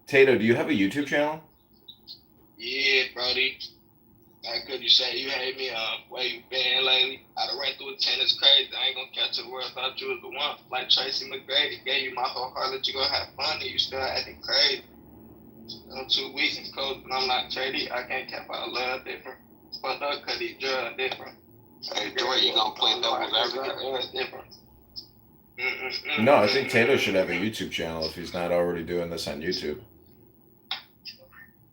Tato, do you have a YouTube channel? Yeah, Brody. How could you say you hate me? Where you been lately? I done ran through a 10, it's crazy. I ain't gonna catch a word. Thought you was the one. Like Tracy McGrady, gave you my whole heart, let you go have fun, and you still acting crazy. 2 weeks is cold, but I'm not shady. I can't cap out love different. Fucked up, cause these drugs different. Hey, Dre, you gonna play devil's advocate? Different. No, I think Tato should have a YouTube channel if he's not already doing this on YouTube.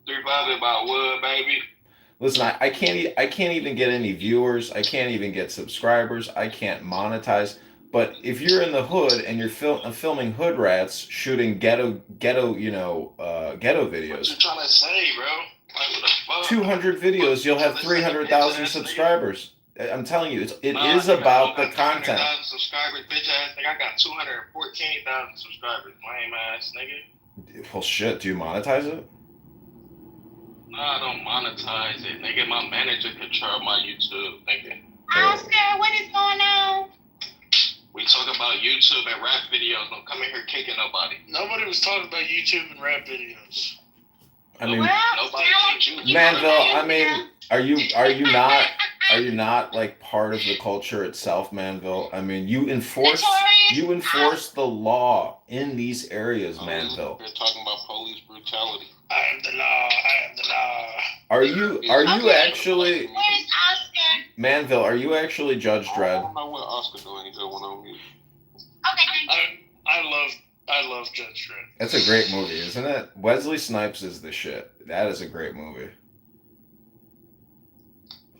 3 about wood, baby. Listen, I can't even get any viewers. I can't even get subscribers. I can't monetize. But if you're in the hood and you're filming hood rats shooting ghetto videos, What you trying to say, bro? Like, what the fuck? 200 videos, you'll have 300,000 subscribers. I'm telling you, it is about the content. 300,000 subscribers, bitch ass nigga. I got 214,000 subscribers, lame ass nigga. Well, shit. Do you monetize it? No, I don't monetize it, nigga. My manager control my YouTube, nigga. Oscar, what is going on? We talk about YouTube and rap videos. Don't come in here kicking nobody. Nobody was talking about YouTube and rap videos. I mean, Nobody kicked you. Manville. I mean, are you not like part of the culture itself, Manville? I mean, you enforce the law in these areas, Manville. They're talking about police brutality. I am the law. I am the law. Are you actually Manville? Are you actually Judge Dredd? I don't know what Oscar doing. He's going on mute. I love Judge Dredd. That's a great movie, isn't it? Wesley Snipes is the shit. That is a great movie.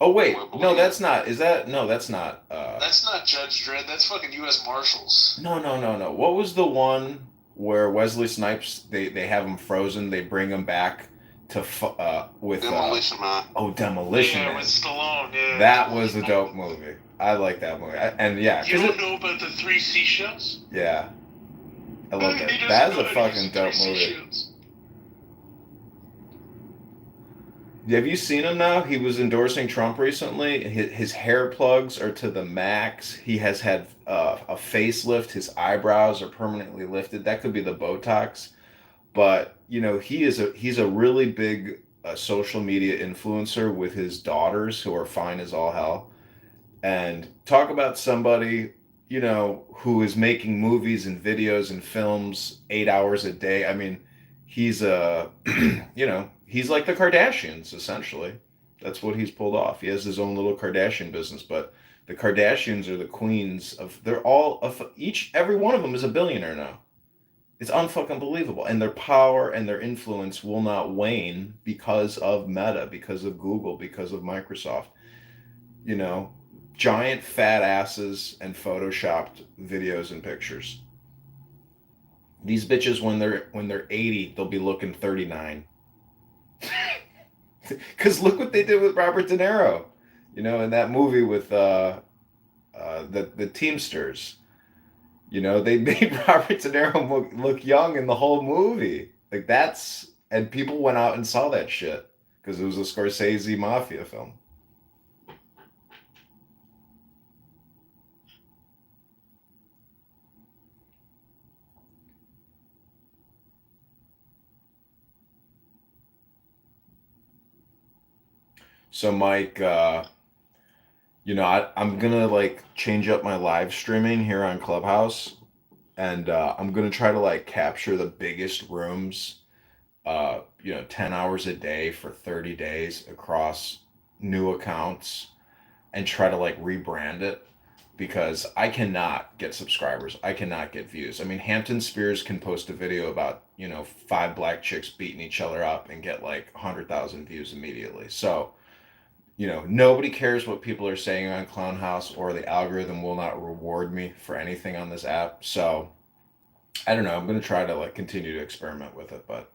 Oh wait, no, that's not. Is that no? That's not. That's not Judge Dredd. That's fucking U.S. Marshals. No. What was the one where Wesley Snipes? They have him frozen. They bring him back to with Demolition Man. Oh, Demolition Man. Yeah, with Stallone. Yeah. That was a dope movie. I like that movie. You don't know about the 3 seashells? Yeah, I love that. That is a fucking dope movie. Have you seen him now? He was endorsing Trump recently. His hair plugs are to the max. He has had a facelift. His eyebrows are permanently lifted. That could be the Botox. But, he's a really big social media influencer with his daughters who are fine as all hell. And talk about somebody, who is making movies and videos and films 8 hours a day. I mean, he's he's like the Kardashians, essentially. That's what he's pulled off. He has his own little Kardashian business, but the Kardashians are the queens of, every one of them is a billionaire now. It's unfucking believable. And their power and their influence will not wane because of Meta, because of Google, because of Microsoft. Giant fat asses and photoshopped videos and pictures. These bitches, when they're 80, they'll be looking 39. Because look what they did with Robert De Niro, in that movie with the Teamsters. They made Robert De Niro look young in the whole movie. Like and people went out and saw that shit because it was a Scorsese mafia film. So Mike, I'm gonna change up my live streaming here on Clubhouse, and I'm gonna try to capture the biggest rooms, 10 hours a day for 30 days across new accounts, and try to rebrand it because I cannot get subscribers. I cannot get views. I mean, Hampton Spears can post a video about 5 black chicks beating each other up and get 100,000 views immediately. So. Nobody cares what people are saying on Clown House, or the algorithm will not reward me for anything on this app. So, I don't know. I'm going to try to continue to experiment with it, but.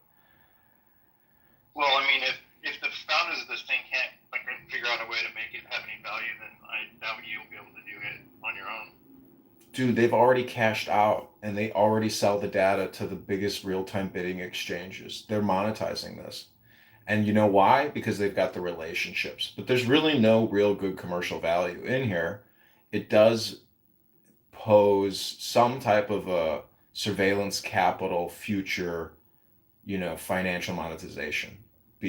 Well, I mean, if the founders of this thing can't figure out a way to make it have any value, then I doubt you'll be able to do it on your own. Dude, they've already cashed out, and they already sell the data to the biggest real-time bidding exchanges. They're monetizing this. And you know why? Because they've got the relationships. But there's really no real good commercial value in here. It does pose some type of a surveillance capital future, financial monetization.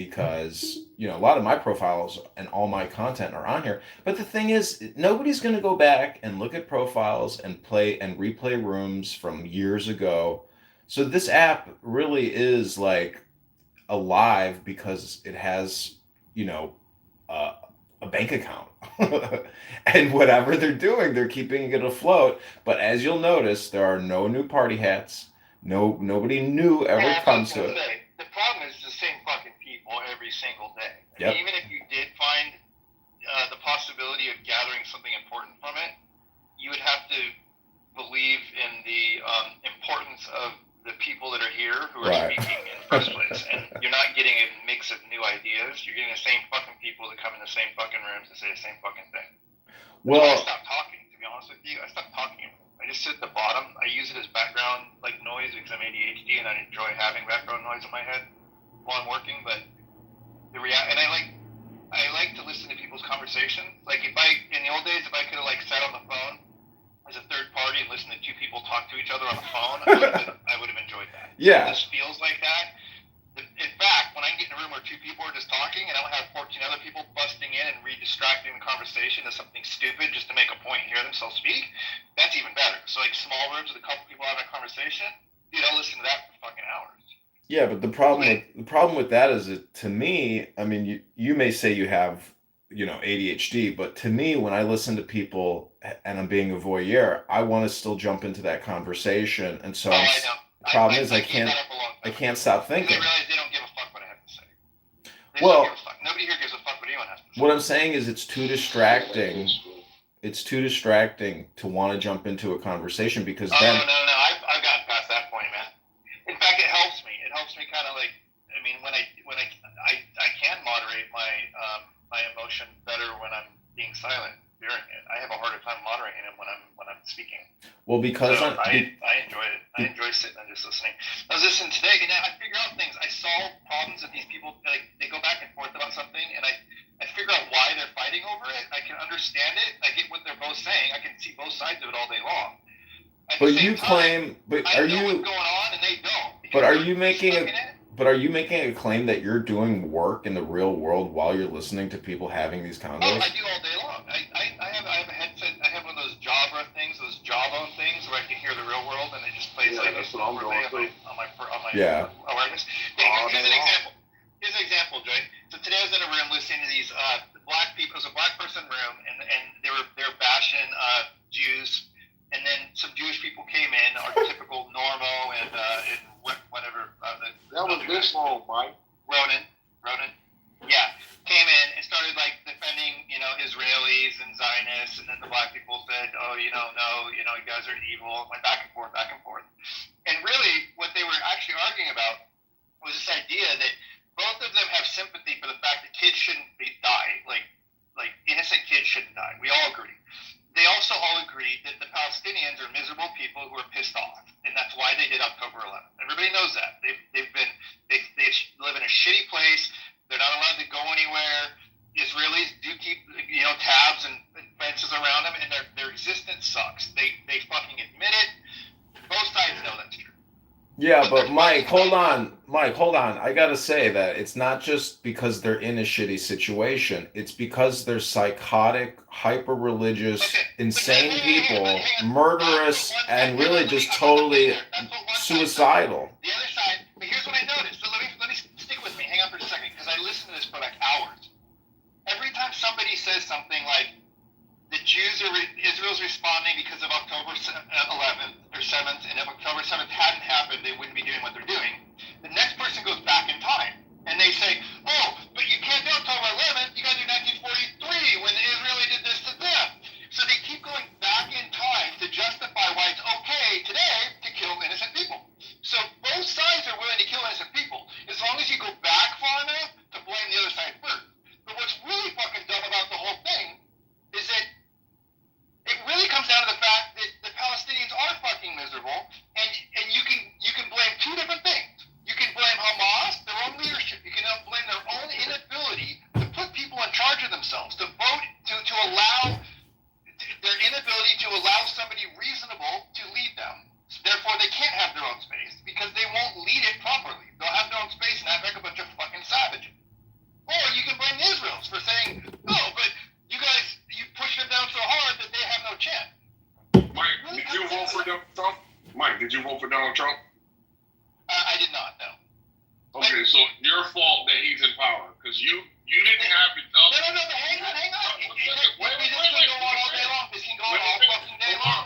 because, you know, a lot of my profiles and all my content are on here. But the thing is, nobody's going to go back and look at profiles and play and replay rooms from years ago. So this app really is like alive because it has, you know, a bank account. And whatever they're doing, they're keeping it afloat. But as you'll notice, there are no new party hats. Nobody new ever Yeah, comes I was to gonna it. say, the problem is the same fucking people every single day. I Yep. mean, even if you did find the possibility of gathering something important from it, you would have to believe in the importance of the people that are here who are Right. speaking in the first place. And you're not getting a mix of new ideas. You're getting the same fucking people that come in the same fucking rooms and say the same fucking thing. That's why I Well, stopped talking, to be honest with you. I stopped talking. I just sit at the bottom. I use it as background like noise because I'm ADHD and I enjoy having background noise in my head while I'm working. But and I like to listen to people's conversation. Like in the old days, if I could have like sat on the phone as a third party and listened to two people talk to each other on the phone, I would have enjoyed that. Yeah. This feels like that. In fact, when I get in a room where two people are just talking and I don't have 14 other people busting in and redistracting the conversation to something stupid just to make a point and hear themselves speak, that's even better. So like small rooms with a couple people having a conversation, dude, I'll listen to that for fucking hours. yeah, but the problem with that is that to me, I mean, you may say you have, you know, ADHD, but to me, when I listen to people and I'm being a voyeur, I want to still jump into that conversation, and so I know. the problem is I gave can't that up a long time I can't stop They thinking. realize they don't give a fuck what I have to say. They Well- don't give a fuck. Nobody here gives a fuck what anyone has to say. What I'm saying is it's too distracting. It's too distracting to want to jump into a conversation because Oh, then no. I've gotten past that point, man. In fact, it helps me. It helps me kind of like, I mean, when I can moderate my emotion better when I'm being silent during it. I have a harder time moderating it when I'm speaking. well because So I enjoy it. I enjoy sitting and just listening. I was listening today, and I figure out things. I solve problems that these people like. They go back and forth about something, and I figure out why they're fighting over it. I can understand it. I get what they're both saying. I can see both sides of it all day long. At the but same you time, claim but I are know what's you going on, and they don't. but are because you they're making stuck a in it. but are you making a claim that you're doing work in the real world while you're listening to people having these Oh, convos? I do all day long. I have a headset. I have one of those Jabra things, those Jawbone things, where I can hear the real world, and it just plays like that's this what I'm overlay doing on my Yeah. awareness. All Here's day an long. example. Here's an example, Jay. So today I was in a room listening to these black people. It was a black person room, and they were bashing Jews, and then some Jewish people came in, our typical Normo and whatever. That was this long, Mike. Ronan, yeah, came in and started like defending, you know, Israelis and Zionists, and then the black people said, oh, you guys are evil. Went back and forth. And really, what they were actually arguing about was this idea that both of them have sympathy for the fact that kids shouldn't die, like innocent kids shouldn't die. We all agree. They also all agree that the Palestinians are miserable people who are pissed off, and that's why they did October 11th. Everybody knows that. They live in a shitty place. They're not allowed to go anywhere. The Israelis do keep, you know, tabs and fences around them, and their existence sucks. They fucking admit it. Both sides know that's true. Yeah, but Mike, hold on. I gotta say that it's not just because they're in a shitty situation. It's because they're psychotic, hyper-religious, insane people, murderous, and really just totally suicidal. The other side, but here's what I noticed. So let me stick with me. Hang on for a second, because I listened to this for like hours. Every time somebody says something like the Israel's responding because of October 11th or 7th, and if October 7th hadn't happened, they wouldn't be doing what they're doing. The next person goes back in time, and they say, oh, but you can't do October 11th, you got to do 1943 when the Israeli did this to them. So they keep going back in time to justify why it's okay today to kill innocent people. So both sides are willing to kill innocent people, as long as you go back far enough to blame the other side first. But what's really fucking dumb about the whole thing is that it really comes down to the fact that the Palestinians are fucking miserable, and you can blame two different things. You can blame Hamas, their own leadership. You can blame their own inability to put people in charge of themselves, to vote, to allow their inability to allow somebody reasonable to lead them. Therefore, they can't have their own space because they won't lead it properly. They'll have their own space and act like a bunch of fucking savages. Mike, did you vote for Donald Trump? I did not, no. Okay, so your fault that he's in power, because you didn't have enough. No, hang on. This can go on all day long. This can go on all fucking day long.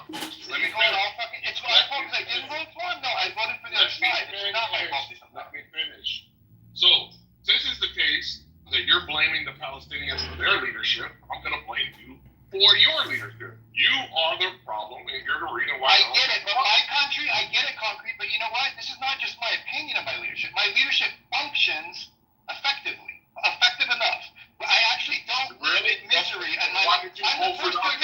Let me finish. It's my fault because I didn't vote for him? No, I voted for the other side. It's not my fault. Let me finish. So, since it's the case that you're blaming the Palestinians for their leadership, I'm going to blame you for your leadership. You are the problem, and you're the reason why. I get it, but my country, I get it, Concrete, but you know what? This is not just my opinion of my leadership. My leadership functions effective enough. I actually don't live in misery. And why did you vote for Donald